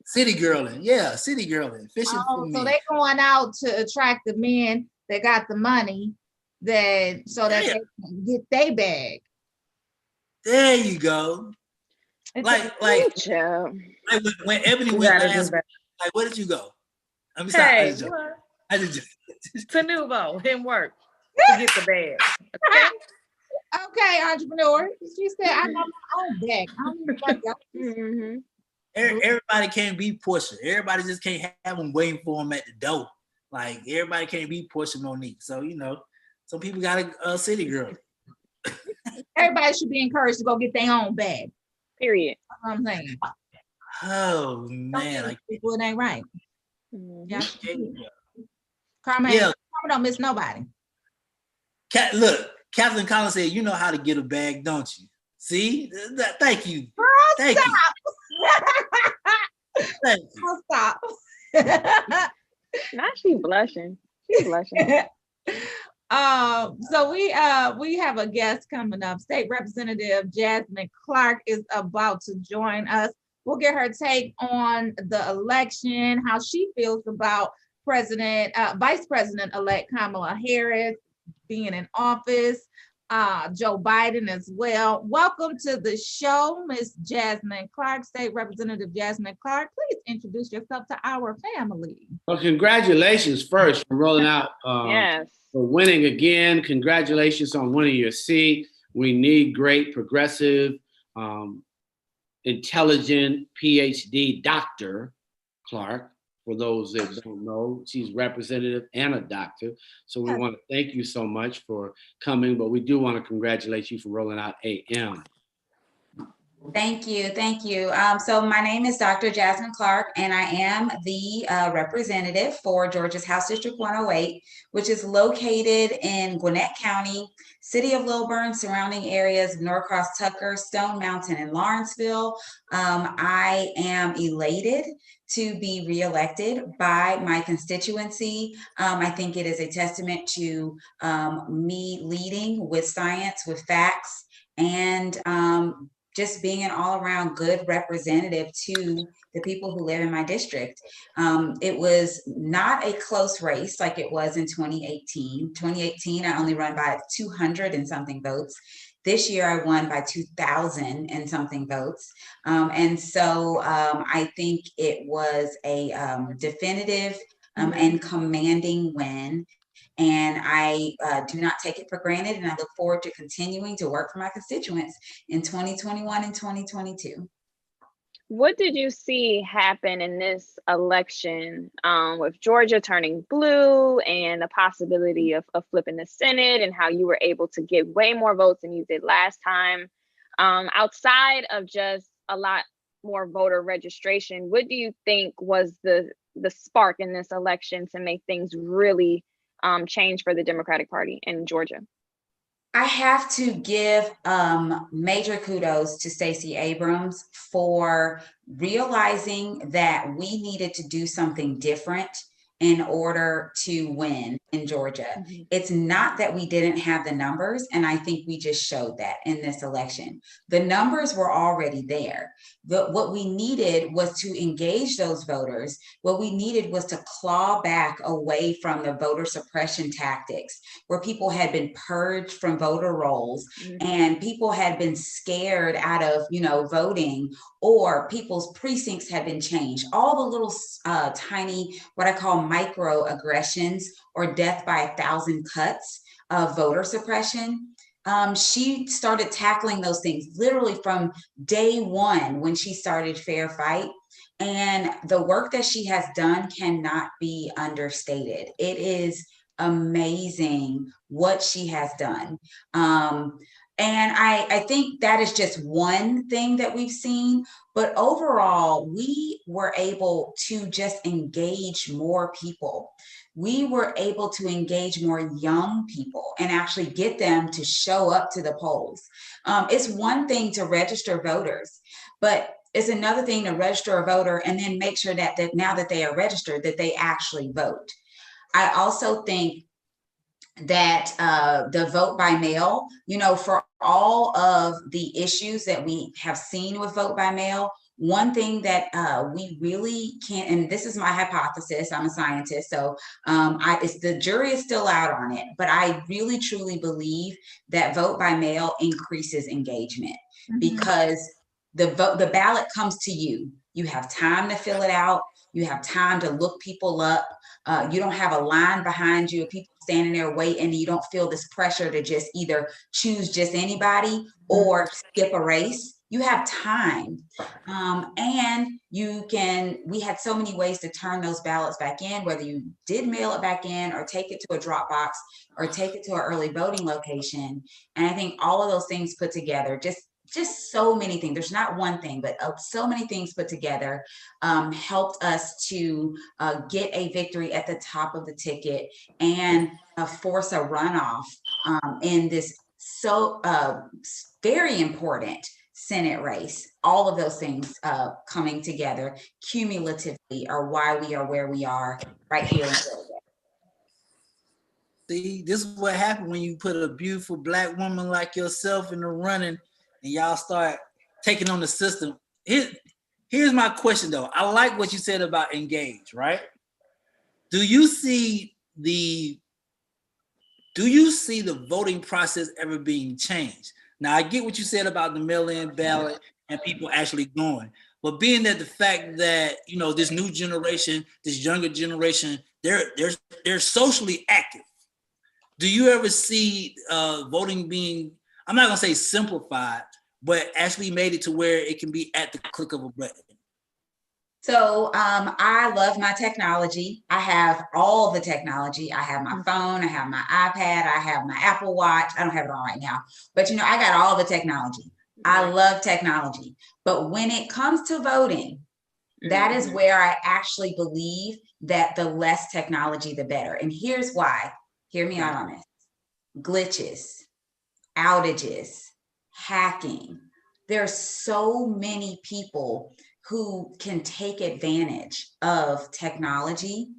City girling. Yeah, city girling. Fishing for men. So they going out to attract the men that got the money that they can get their bag. There you go. Like when Ebony went last, like where did you go? I'm sorry. I just to Nouveau, him work to get the bag. Okay, entrepreneur. She said, I got my own bag. I don't even like y'all. Everybody can't be Portia. Everybody just can't have them waiting for them at the door. Like everybody can't be Portia Monique. So some people got a city girl. Everybody should be encouraged to go get their own bag. Period. That's what I'm saying. Oh man, people, it ain't right. Yeah. Carmen don't miss nobody. Look, Kathleen Collins said, "You know how to get a bag, don't you?" See, thank you. Girl, thank stop. You. Thank you. Stop. Now she's blushing. She's blushing. So we have a guest coming up. State Representative Jasmine Clark is about to join us. We'll get her take on the election, how she feels about Vice President-elect Kamala Harris being in office, Joe Biden as well. Welcome to the show, Miss Jasmine Clark, State Representative Jasmine Clark. Please introduce yourself to our family. Well, congratulations first for rolling out, Yes. for winning again. Congratulations on winning your seat. We need great, progressive, intelligent PhD Dr. Clark. For those that don't know, she's representative and a doctor. So we want to thank you so much for coming, but we do want to congratulate you for rolling out AM. Thank you. Thank you. So my name is Dr. Jasmine Clark, and I am the representative for Georgia's House District 108, which is located in Gwinnett County, City of Lilburn, surrounding areas, Norcross, Tucker, Stone Mountain, and Lawrenceville. I am elated to be reelected by my constituency. I think it is a testament to me leading with science, with facts, and just being an all-around good representative to the people who live in my district. It was not a close race like it was in 2018. 2018, I only run by 200 and something votes. This year, I won by 2,000 and something votes. And so I think it was a definitive and commanding win. And I do not take it for granted. And I look forward to continuing to work for my constituents in 2021 and 2022. What did you see happen in this election with Georgia turning blue and the possibility of flipping the Senate, and how you were able to get way more votes than you did last time? Outside of just a lot more voter registration, what do you think was the spark in this election to make things really change for the Democratic Party in Georgia? I have to give major kudos to Stacey Abrams for realizing that we needed to do something different in order to win in Georgia. Mm-hmm. It's not that we didn't have the numbers, and I think we just showed that in this election. The numbers were already there. What we needed was to engage those voters. What we needed was to claw back away from the voter suppression tactics, where people had been purged from voter rolls, mm-hmm. and people had been scared out of, voting, or people's precincts had been changed. All the little tiny, what I call microaggressions or death by 1,000 cuts of voter suppression. She started tackling those things literally from day one when she started Fair Fight. And the work that she has done cannot be understated. It is amazing what she has done. And I think that is just one thing that we've seen. But overall, we were able to just engage more people. We were able to engage more young people and actually get them to show up to the polls. It's one thing to register voters, but it's another thing to register a voter and then make sure that now that they are registered, that they actually vote. I also think that the vote by mail, for all of the issues that we have seen with vote by mail, one thing that we really can't, and this is my hypothesis, I'm a scientist, so the jury is still out on it, but I really truly believe that vote by mail increases engagement, mm-hmm. because the ballot comes to you. You have time to fill it out. You have time to look people up. You don't have a line behind you of people standing there waiting, and you don't feel this pressure to just either choose just anybody or skip a race. You have time. And we had so many ways to turn those ballots back in, whether you did mail it back in or take it to a drop box or take it to an early voting location. And I think all of those things put together, just so many things. There's not one thing, but so many things put together helped us to get a victory at the top of the ticket and force a runoff in this very important Senate race. All of those things coming together cumulatively are why we are where we are right here in Georgia. See, this is what happened when you put a beautiful Black woman like yourself in the running and y'all start taking on the system. Here's my question though. I like what you said about engage, right? do you see the voting process ever being changed? Now, I get what you said about the mail-in ballot and people actually going, but being that the fact that, you know, this new generation, this younger generation, they're socially active. Do you ever see voting being, I'm not gonna say simplified, but actually made it to where it can be at the click of a button? So I love my technology. I have all the technology. I have my phone, I have my iPad, I have my Apple Watch. I don't have it on right now, but you know, I got all the technology. I love technology. But when it comes to voting, that is where I actually believe that the less technology, the better. And here's why. Hear me out on this. Glitches, outages, hacking. There's so many people who can take advantage of technology.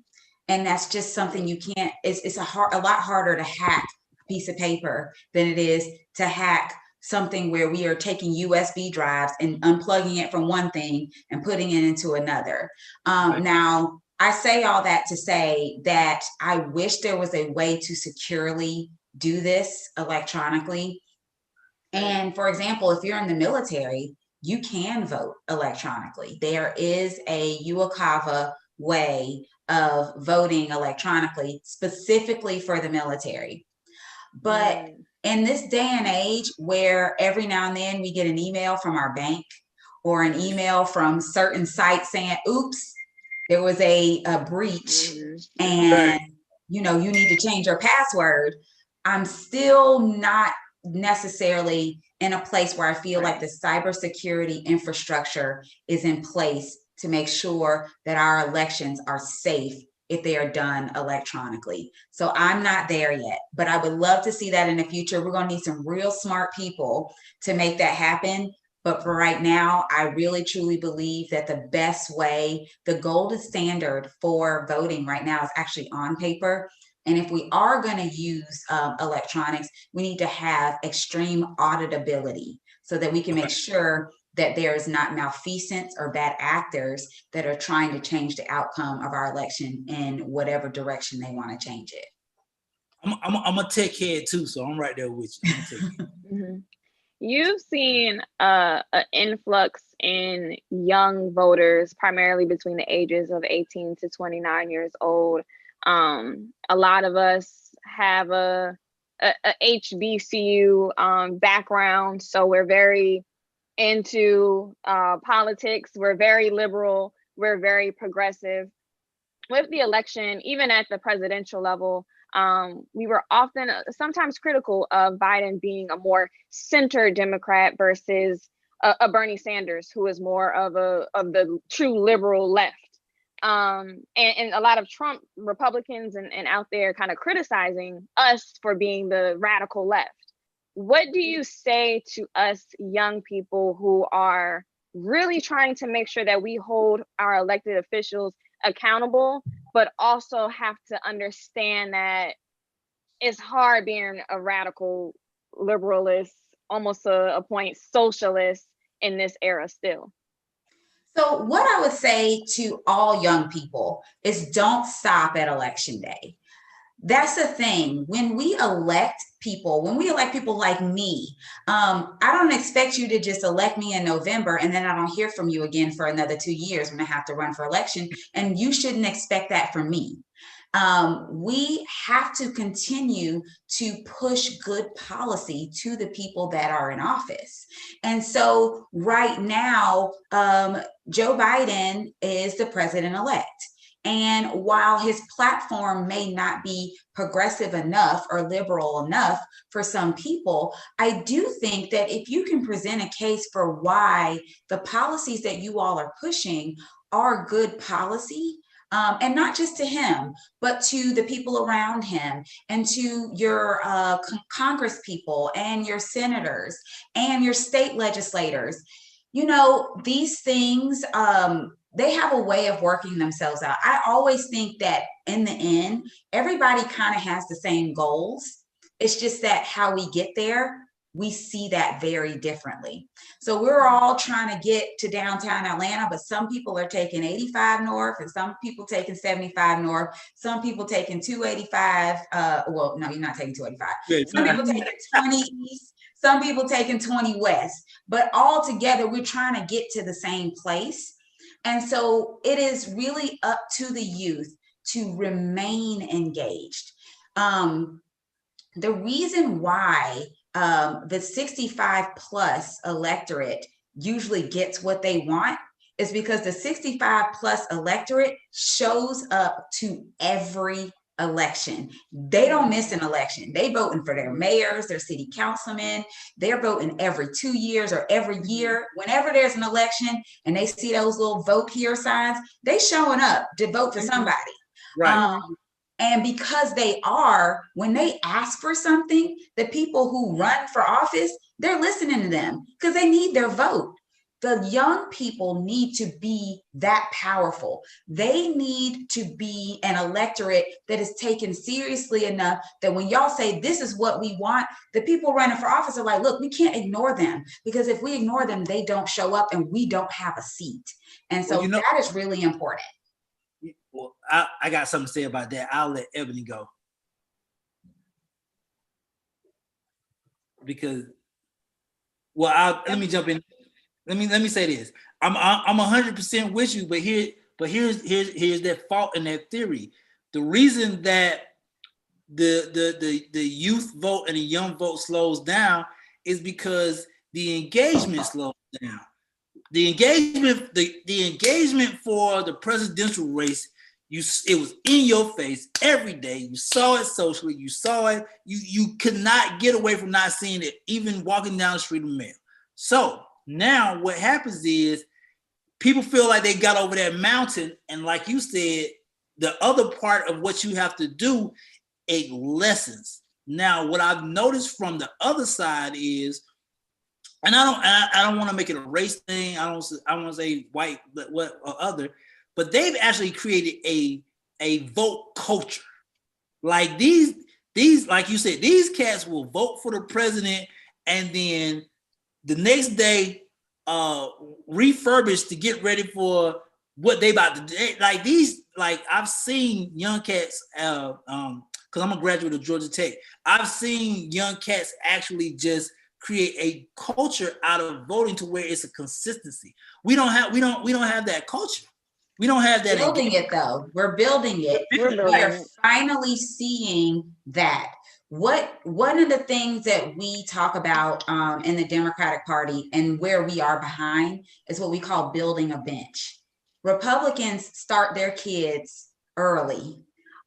And that's just something you can't, it's a lot harder to hack a piece of paper than it is to hack something where we are taking USB drives and unplugging it from one thing and putting it into another. Now, I say all that to say that I wish there was a way to securely do this electronically. And for example, if you're in the military, you can vote electronically. There is a UOCAVA way of voting electronically, specifically for the military. But in this day and age where every now and then we get an email from our bank or an email from certain sites saying, oops, there was a breach and you know, you need to change your password, I'm still not necessarily in a place where I feel like the cybersecurity infrastructure is in place to make sure that our elections are safe if they are done electronically. So I'm not there yet, but I would love to see that in the future. We're going to need some real smart people to make that happen. But for right now, I really truly believe that the best way, the gold standard for voting right now is actually on paper. And if we are going to use electronics, we need to have extreme auditability so that we can make sure that there is not malfeasance or bad actors that are trying to change the outcome of our election in whatever direction they want to change it. I'm a tech head too, so I'm right there with you. You've seen an influx in young voters, primarily between the ages of 18 to 29 years old. A lot of us have a HBCU background, so we're very into politics. We're very liberal. We're very progressive. With the election, even at the presidential level, we were often sometimes critical of Biden being a more center Democrat versus a Bernie Sanders, who is more of the true liberal left. And a lot of Trump Republicans and out there kind of criticizing us for being the radical left. What do you say to us young people who are really trying to make sure that we hold our elected officials accountable, but also have to understand that it's hard being a radical liberalist, almost a point socialist in this era still? So what I would say to all young people is don't stop at election day. That's the thing. When we elect people like me, I don't expect you to just elect me in November and then I don't hear from you again for another 2 years when I have to run for election. And you shouldn't expect that from me. We have to continue to push good policy to the people that are in office. And so right now, Joe Biden is the president-elect. And while his platform may not be progressive enough or liberal enough for some people, I do think that if you can present a case for why the policies that you all are pushing are good policy, and not just to him, but to the people around him and to your Congress people and your senators and your state legislators, you know, these things, they have a way of working themselves out. I always think that in the end, everybody kind of has the same goals. It's just that how we get there we see that very differently. So we're all trying to get to downtown Atlanta, but some people are taking 85 north and some people taking 75 north, some people taking 285. Well, no, you're not taking 285. Some people taking 20 east, some people taking 20 west, but all together we're trying to get to the same place. And so it is really up to the youth to remain engaged. The reason why the 65 plus electorate usually gets what they want is because the 65 plus electorate shows up to every election. They don't miss an election. They voting for their mayors, their city councilmen. They're voting every 2 years or every year. Whenever there's an election and they see those little vote here signs, they showing up to vote for somebody. Right. And because they are, when they ask for something, the people who run for office, they're listening to them because they need their vote. The young people need to be that powerful. They need to be an electorate that is taken seriously enough that when y'all say this is what we want, the people running for office are like, look, we can't ignore them, because if we ignore them, they don't show up and we don't have a seat. And so that is really important. Well, I got something to say about that. I'll let Ebony go. Because, well, let me jump in. Let me say this. I'm 100% with you, but here's that fault in that theory. The reason that the youth vote and the young vote slows down is because the engagement slows down. The engagement for the presidential race, it was in your face every day. You saw it socially. You saw it. You could not get away from not seeing it, even walking down the street of Mail. So now what happens is people feel like they got over that mountain, and like you said, the other part of what you have to do, it lessens. Now, what I've noticed from the other side is, and I don't want to make it a race thing. I want to say white, but what or other, but they've actually created a vote culture. Like these, like you said, these cats will vote for the president and then the next day refurbish to get ready for what they about to do. Like these, like I've seen young cats, because I'm a graduate of Georgia Tech. I've seen young cats actually just create a culture out of voting to where it's a consistency. We don't have that culture. We don't have that. Building it though. We're building it. We are finally seeing that. One of the things that we talk about in the Democratic Party and where we are behind is what we call building a bench. Republicans start their kids early,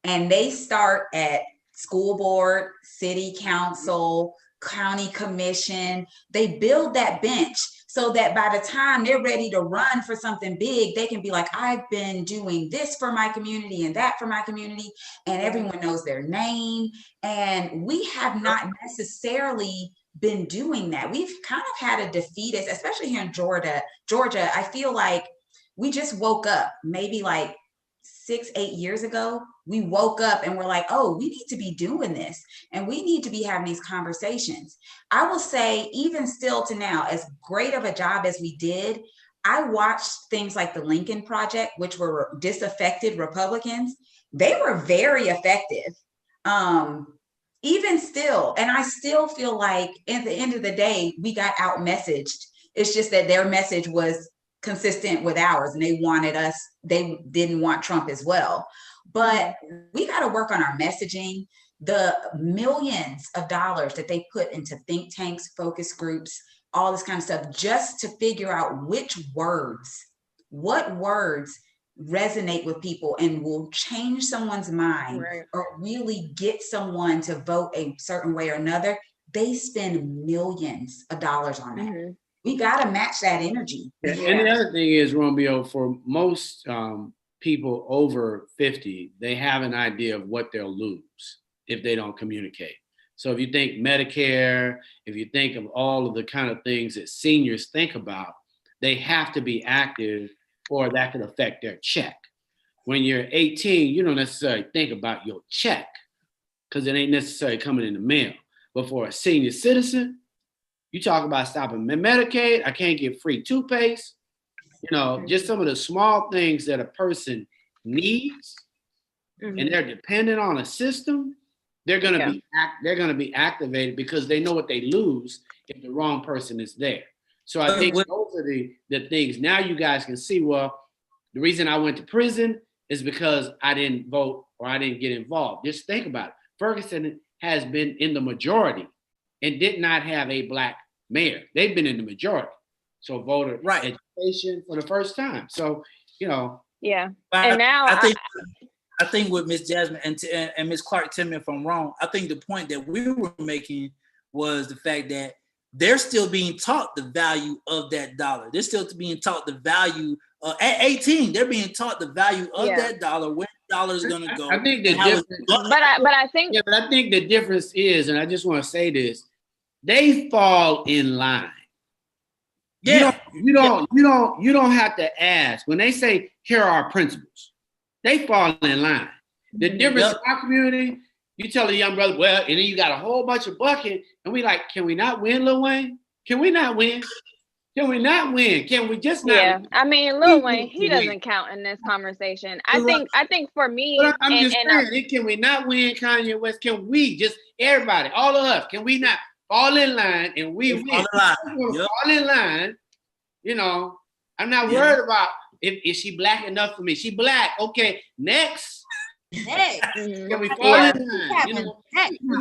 and they start at school board, city council, county commission. They build that bench so that by the time they're ready to run for something big, they can be like, I've been doing this for my community and that for my community, and everyone knows their name. And we have not necessarily been doing that. We've kind of had a defeatist, especially here in Georgia. I feel like we just woke up maybe like 6-8 years ago. We woke up and we're like, oh, we need to be doing this and we need to be having these conversations. I will say, even still to now, as great of a job as we did, I watched things like the Lincoln Project, which were disaffected Republicans. They were very effective. Even still, and I still feel like at the end of the day, we got out messaged. It's just that their message was consistent with ours and they wanted us, they didn't want Trump as well. But we got to work on our messaging. The millions of dollars that they put into think tanks, focus groups, all this kind of stuff, just to figure out what words resonate with people and will change someone's mind, right, or really get someone to vote a certain way or another. They spend millions of dollars on that. Mm-hmm. We got to match that energy. Yeah. And the other thing is, Romeo, for most people over 50, they have an idea of what they'll lose if they don't communicate. So if you think Medicare, if you think of all of the kind of things that seniors think about, they have to be active or that could affect their check. When you're 18, you don't necessarily think about your check because it ain't necessarily coming in the mail. But for a senior citizen, You talk about stopping Medicaid. I can't get free toothpaste. You know, just some of the small things that a person needs, and they're dependent on a system. They're gonna be activated because they know what they lose if the wrong person is there. So I think those are the things. Now you guys can see, well, the reason I went to prison is because I didn't vote or I didn't get involved. Just think about it. Ferguson has been in the majority and did not have a black mayor. They've been in the majority. So voter education for the first time. So, you know. Yeah. And now I think with Miss Jasmine and Miss Clark, tell me if I'm wrong. I think the point that we were making was the fact that they're still being taught the value of that dollar. They're still being taught the value at 18. They're being taught the value of that dollar, where the dollar is going to go. I think the difference, but I think the difference is, and I just want to say this: they fall in line. Yeah, you don't have to ask when they say here are our principles. They fall in line. The difference in our community, you tell a young brother, well, and then you got a whole bunch of bucket, and we like, can we not win, Lil Wayne? Can we not win? Can we not win? Can we just not? Yeah, I mean, Lil Wayne, he doesn't count in this conversation. I think for me, I'm just saying, can we not win, Kanye West? Can we just everybody, all of us, can we not fall in line and we win? Fall in line. You know, I'm not worried about if she black enough for me. She black. Okay, next. Can we fall in line? You know,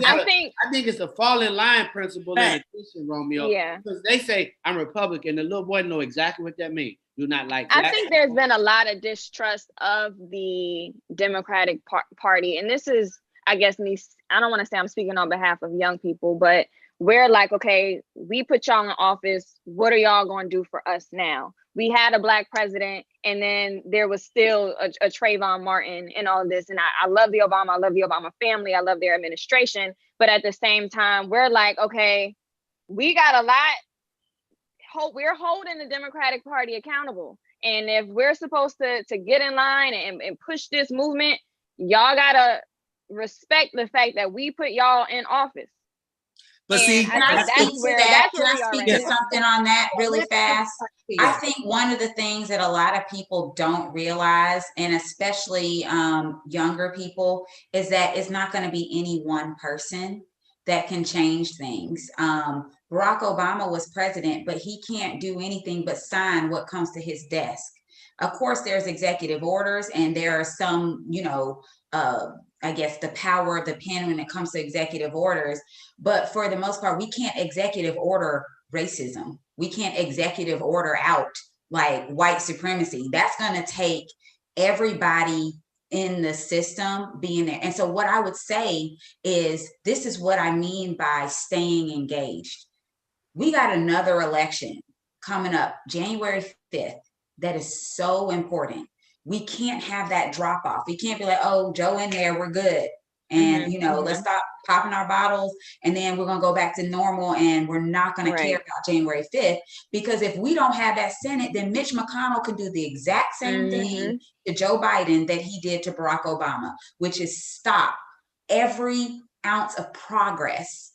I think it's a fall in line principle in addition, Romeo. Yeah. Because they say I'm Republican. The little boy know exactly what that means. Do not like that. I think there's been a lot of distrust of the Democratic Party. And this is, I guess, me, I don't want to say I'm speaking on behalf of young people, but we're like, okay, we put y'all in office. What are y'all going to do for us now? We had a black president, and then there was still a Trayvon Martin and all of this. And I love the Obama family. I love their administration. But at the same time, we're like, okay, we got a lot. We're holding the Democratic Party accountable. And if we're supposed to get in line and push this movement, y'all got to respect the fact that we put y'all in office. But see, can I speak to something on that really fast? I think one of the things that a lot of people don't realize, and especially younger people, is that it's not going to be any one person that can change things. Barack Obama was president, but he can't do anything but sign what comes to his desk. Of course, there's executive orders, and there are some, I guess, the power of the pen when it comes to executive orders. But for the most part, we can't executive order racism. We can't executive order out like white supremacy. That's going to take everybody in the system being there. And so what I would say is, this is what I mean by staying engaged. We got another election coming up January 5th. That is so important. We can't have that drop off. We can't be like, oh, Joe in there, we're good. And, let's stop popping our bottles, and then we're going to go back to normal, and we're not going to care about January 5th. Because if we don't have that Senate, then Mitch McConnell can do the exact same thing to Joe Biden that he did to Barack Obama, which is stop every ounce of progress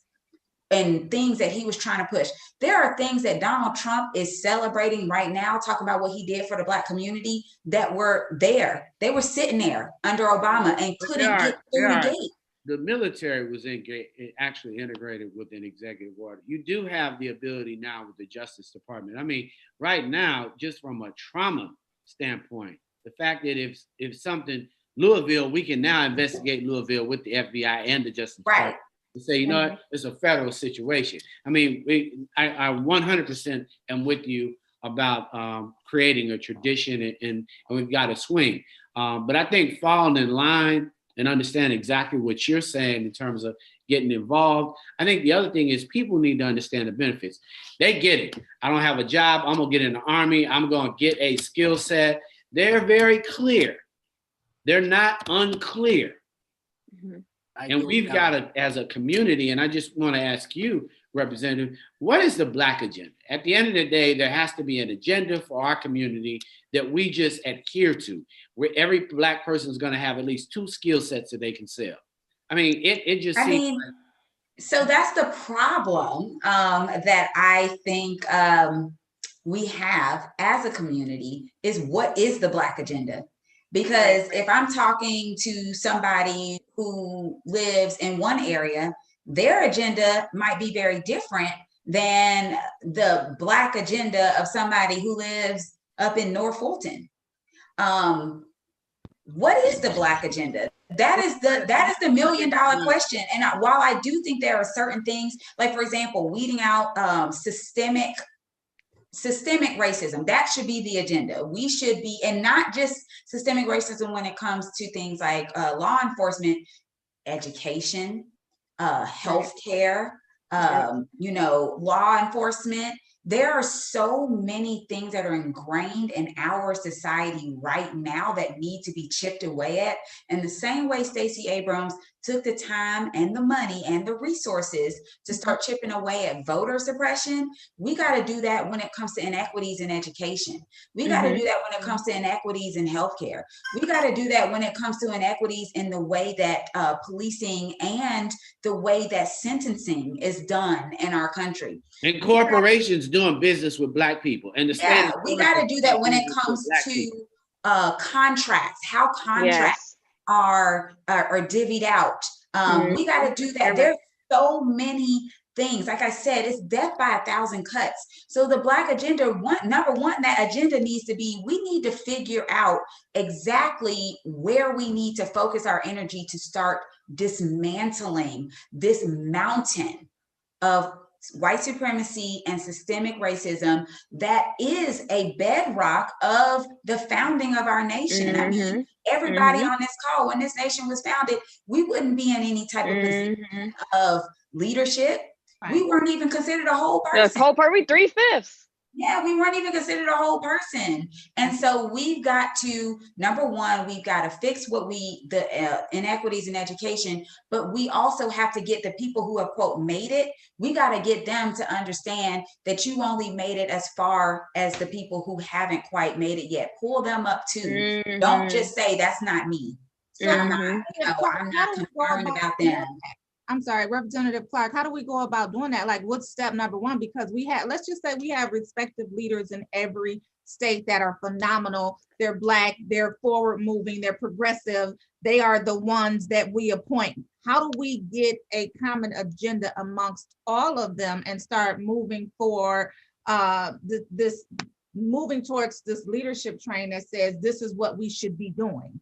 and things that he was trying to push. There are things that Donald Trump is celebrating right now, talking about what he did for the Black community, that were there. They were sitting there under Obama and couldn't get through the gate. The military was actually integrated with an executive order. You do have the ability now with the Justice Department. I mean, right now, just from a trauma standpoint, the fact that if something, Louisville, we can now investigate Louisville with the FBI and the Justice Department. To say, what, it's a federal situation. I mean, I 100% am with you about creating a tradition, and we've got to swing. But I think falling in line and understand exactly what you're saying in terms of getting involved. I think the other thing is people need to understand the benefits. They get it. I don't have a job. I'm going to get in the Army. I'm going to get a skill set. They're very clear. They're not unclear. And we've got to, as a community, and I just want to ask you, Representative, what is the Black agenda? At the end of the day, there has to be an agenda for our community that we just adhere to, where every Black person is going to have at least 2 skill sets that they can sell. I mean, it just seems like So that's the problem that I think we have as a community is what is the Black agenda? Because if I'm talking to somebody who lives in one area, their agenda might be very different than the Black agenda of somebody who lives up in North Fulton. What is the Black agenda? That is the $1 million question. And while I do think there are certain things, like for example, weeding out systemic racism, that should be the agenda. We should be, and not just systemic racism when it comes to things like law enforcement, education, healthcare, law enforcement. There are so many things that are ingrained in our society right now that need to be chipped away at. And the same way Stacey Abrams took the time and the money and the resources to start chipping away at voter suppression, we got to do that when it comes to inequities in education. We got to do that when it comes to inequities in healthcare. We got to do that when it comes to inequities in the way that policing and the way that sentencing is done in our country. And corporations doing business with Black people. And the state we got to do that when it comes to contracts, how contracts are divvied out. We got to do that. There's so many things. Like I said, it's death by 1,000 cuts. So the Black agenda, number one, that agenda needs to be, we need to figure out exactly where we need to focus our energy to start dismantling this mountain of white supremacy and systemic racism that is a bedrock of the founding of our nation. I mean, everybody on this call, when this nation was founded, we wouldn't be in any type of position of leadership. We weren't even considered a whole person. The whole person, 3/5. Yeah, we weren't even considered a whole person. And so we've got to, number one, we've got to fix the inequities in education, but we also have to get the people who have, quote, made it. We got to get them to understand that you only made it as far as the people who haven't quite made it yet. Pull them up too. Don't just say, that's not me. I'm not concerned about them. I'm sorry, Representative Clark, how do we go about doing that? Like, what's step number one? Because let's just say we have respective leaders in every state that are phenomenal. They're Black, they're forward moving, they're progressive. They are the ones that we appoint. How do we get a common agenda amongst all of them and start moving for moving towards this leadership train that says this is what we should be doing?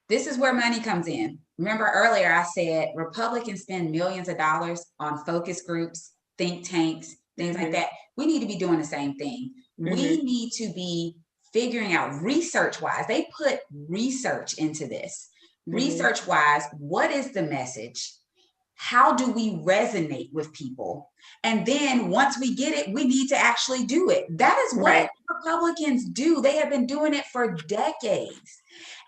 This is where money comes in. Remember earlier I said Republicans spend millions of dollars on focus groups, think tanks, things like that. We need to be doing the same thing. We need to be figuring out research-wise. They put research into this. Research-wise, what is the message? How do we resonate with people? And then once we get it, we need to actually do it. That is what Republicans do. They have been doing it for decades.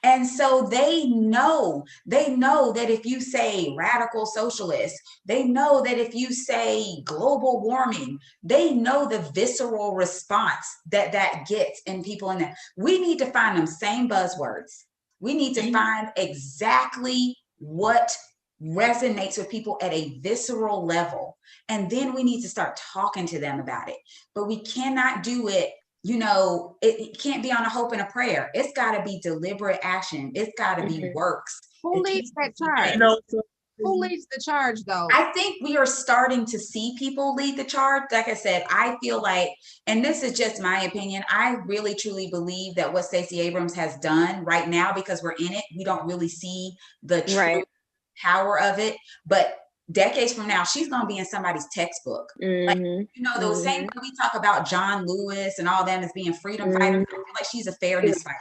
And so they know that if you say radical socialist, they know that if you say global warming, they know the visceral response that gets in people in there. We need to find them same buzzwords. We need to find exactly what resonates with people at a visceral level. And then we need to start talking to them about it. But we cannot do it, it can't be on a hope and a prayer. It's got to be deliberate action. It's got to be works. Who leads that charge? Who leads the charge, though? I think we are starting to see people lead the charge. Like I said, I feel like, and this is just my opinion, I really truly believe that what Stacey Abrams has done right now, because we're in it, we don't really see the true power of it. But decades from now, she's going to be in somebody's textbook. Like, those same when we talk about John Lewis and all them as being freedom fighters, I feel like she's a fairness fighter.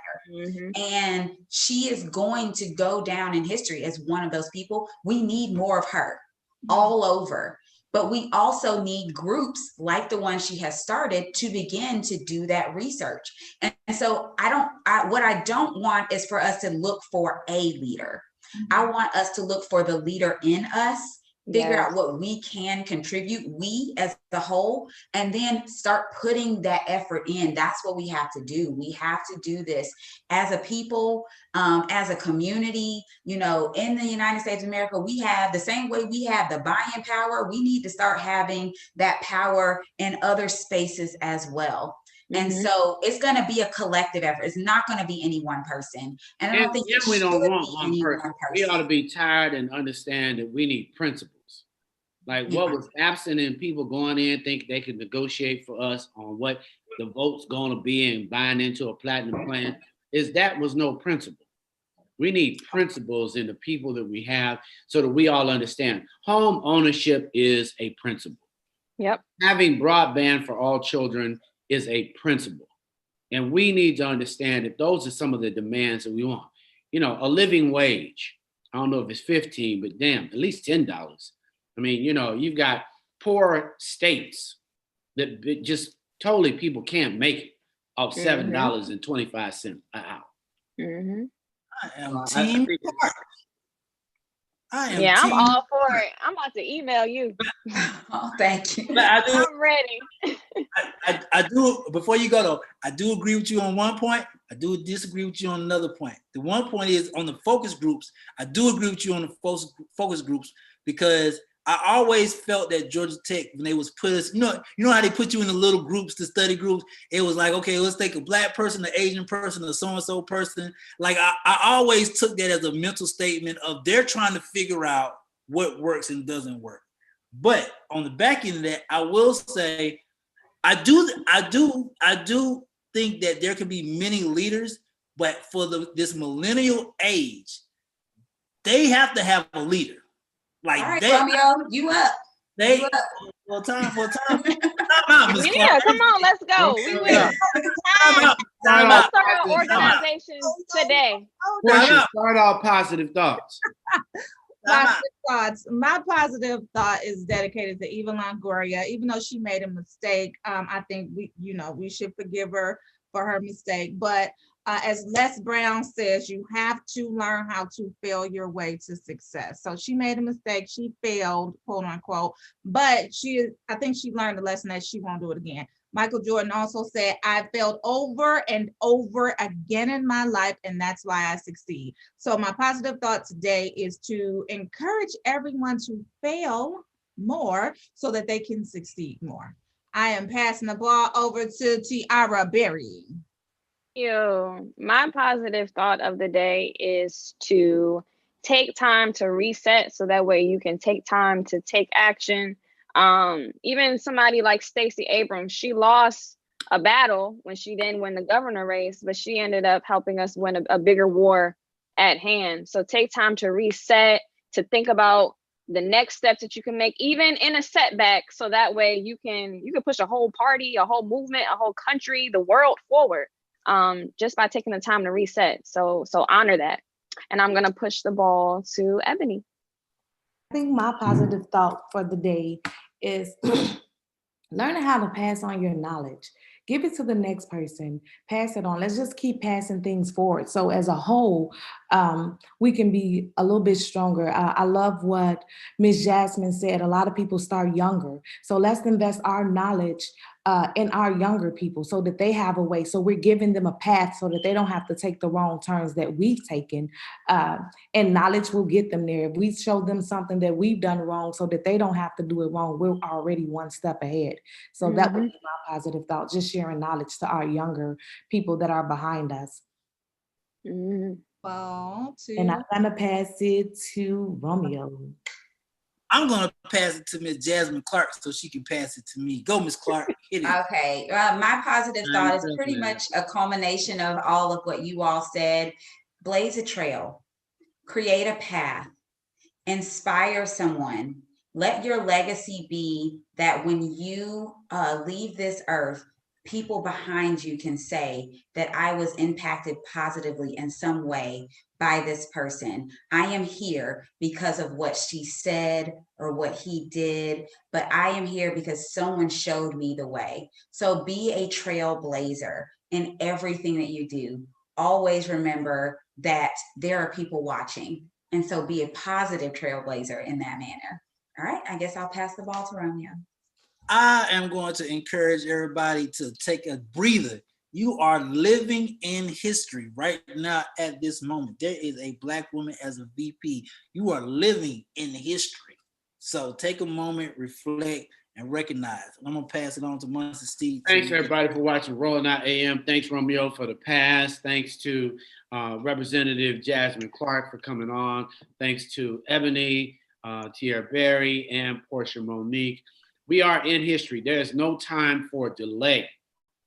And she is going to go down in history as one of those people. We need more of her all over. But we also need groups like the one she has started to begin to do that research. And so what I don't want is for us to look for a leader. I want us to look for the leader in us figure Yes. out what we can contribute, we as the whole, and then start putting that effort in. That's what we have to do. We have to do this as a people, as a community. You know, in the United States of America, we have the same way we have the buying power. We need to start having that power in other spaces as well. And so it's going to be a collective effort. It's not going to be any one person. And I don't think it we should don't want be one any person. one We ought to person. be tired and understand that we need principles. Like Yeah. what was absent in people going in thinking they could negotiate for us on what the vote's going to be and buying into a platinum plan is that was no principle. We need principles in the people that we have so that we all understand. Home ownership is a principle. Yep. Having broadband for all children is a principle. And we need to understand that those are some of the demands that we want. You know, a living wage. I don't know if it's 15, but damn, at least $10. I mean, you know, you've got poor states that just totally people can't make it off $7.25 an hour. Mm-hmm. I am I team think- Clark. I am Yeah, I'm team all for it. I'm about to email you. Oh, thank you. But I do, I'm ready. I do, before you go though, I do agree with you on one point. I do disagree with you on another point. The one point is on the focus groups. I do agree with you on the focus groups because I always felt that Georgia Tech, when they was put us, you know how they put you in the little groups, the study groups. It was like, okay, let's take a Black person, an Asian person, a so-and-so person. Like I always took that as a mental statement of they're trying to figure out what works and doesn't work. But on the back end of that, I will say, I do think that there could be many leaders, but for this millennial age, they have to have a leader. Like All right, they, Romeo, you up. they You up. well, time out, Ms. Yeah, Clark. come on, let's go. We Yeah. will. Time out. Time Let's out. start our organization today. Portia, start off positive thoughts. Time out. Positive thoughts. My positive thought is dedicated to Eva Longoria. Even though she made a mistake, I think we should forgive her for her mistake. But as Les Brown says, you have to learn how to fail your way to success. So she made a mistake. She failed, quote unquote. But I think she learned the lesson that she won't do it again. Michael Jordan also said, I failed over and over again in my life, and that's why I succeed. So my positive thought today is to encourage everyone to fail more so that they can succeed more. I am passing the ball over to Tiara Berry. My positive thought of the day is to take time to reset so that way you can take time to take action. Even somebody like Stacey Abrams, she lost a battle when she didn't win the governor race, but she ended up helping us win a bigger war at hand. So take time to reset, to think about the next steps that you can make, even in a setback, so that way you can push a whole party, a whole movement, a whole country, the world forward. Just by taking the time to reset. So honor that. And I'm gonna push the ball to Ebony. I think my positive thought for the day is learning how to pass on your knowledge. Give it to the next person, pass it on. Let's just keep passing things forward. So as a whole, we can be a little bit stronger. I love what Ms. Jasmine said. A lot of people start younger. So let's invest our knowledge in our younger people so that they have a way. So we're giving them a path so that they don't have to take the wrong turns that we've taken. And knowledge will get them there. If we show them something that we've done wrong so that they don't have to do it wrong, we're already one step ahead. So that would be my positive thought, just sharing knowledge to our younger people that are behind us. Well, And I'm gonna pass it to Romeo. I'm gonna pass it to Miss Jasmine Clark so she can pass it to me. Go, Miss Clark. Hit it. Okay, my positive thought is pretty much a culmination of all of what you all said. Blaze a trail, create a path, inspire someone. Let your legacy be that when you leave this earth, people behind you can say that I was impacted positively in some way by this person. I am here because of what she said or what he did, but I am here because someone showed me the way. So be a trailblazer in everything that you do. Always remember that there are people watching. And so be a positive trailblazer in that manner. All right, I guess I'll pass the ball to Romeo. I am going to encourage everybody to take a breather. You are living in history right now at this moment. There is a Black woman as a VP. You are living in history. So take a moment, reflect, and recognize. I'm going to pass it on to Muncie Steve. Thanks, everybody, for watching Rolling Out AM. Thanks, Romeo, for the pass. Thanks to Representative Jasmine Clark for coming on. Thanks to Ebony, Tierra Berry, and Portia Monique. We are in history. There is no time for delay.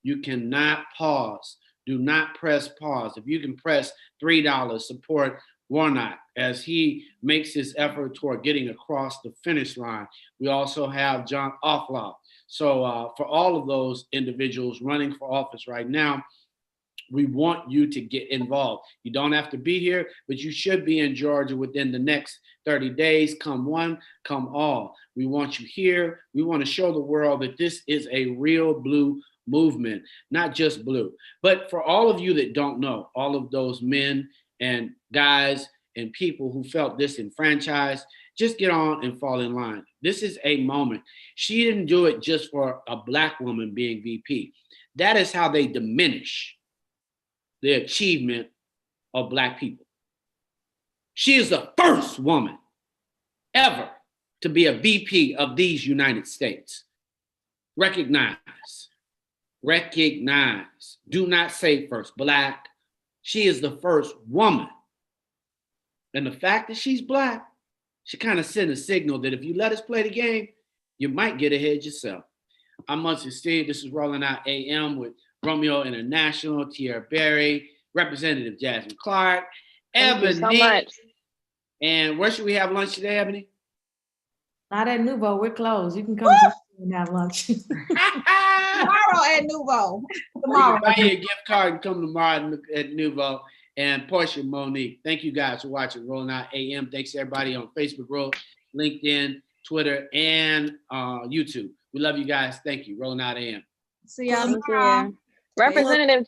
You cannot pause. Do not press pause. If you can press $3, support Warnock as he makes his effort toward getting across the finish line. We also have John Offlaw. So for all of those individuals running for office right now, we want you to get involved. You don't have to be here, but you should be in Georgia within the next 30 days. Come one, come all. We want you here. We want to show the world that this is a real blue movement, not just blue. But for all of you that don't know, all of those men and guys and people who felt disenfranchised, just get on and fall in line. This is a moment. She didn't do it just for a Black woman being VP. That is how they diminish the achievement of Black people. She is the first woman ever to be a VP of these United States. Recognize. Do not say first Black. She is the first woman. And the fact that she's Black, she kind of sent a signal that if you let us play the game, you might get ahead yourself. I'm Muncie Steve. This is Rolling Out AM with Romeo International, Tierra Berry, Representative Jasmine Clark, Ebony. Thank you so much. And where should we have lunch today, Ebony? Not at Nouveau. We're closed. You can come to and have lunch. Tomorrow at Nouveau. Tomorrow. Buy you a gift card and come tomorrow at Nouveau. And Portia Monique. Thank you guys for watching Rolling Out AM. Thanks to everybody on Facebook, LinkedIn, Twitter, and YouTube. We love you guys. Thank you. Rolling Out AM. See y'all tomorrow. Representative Jasmine.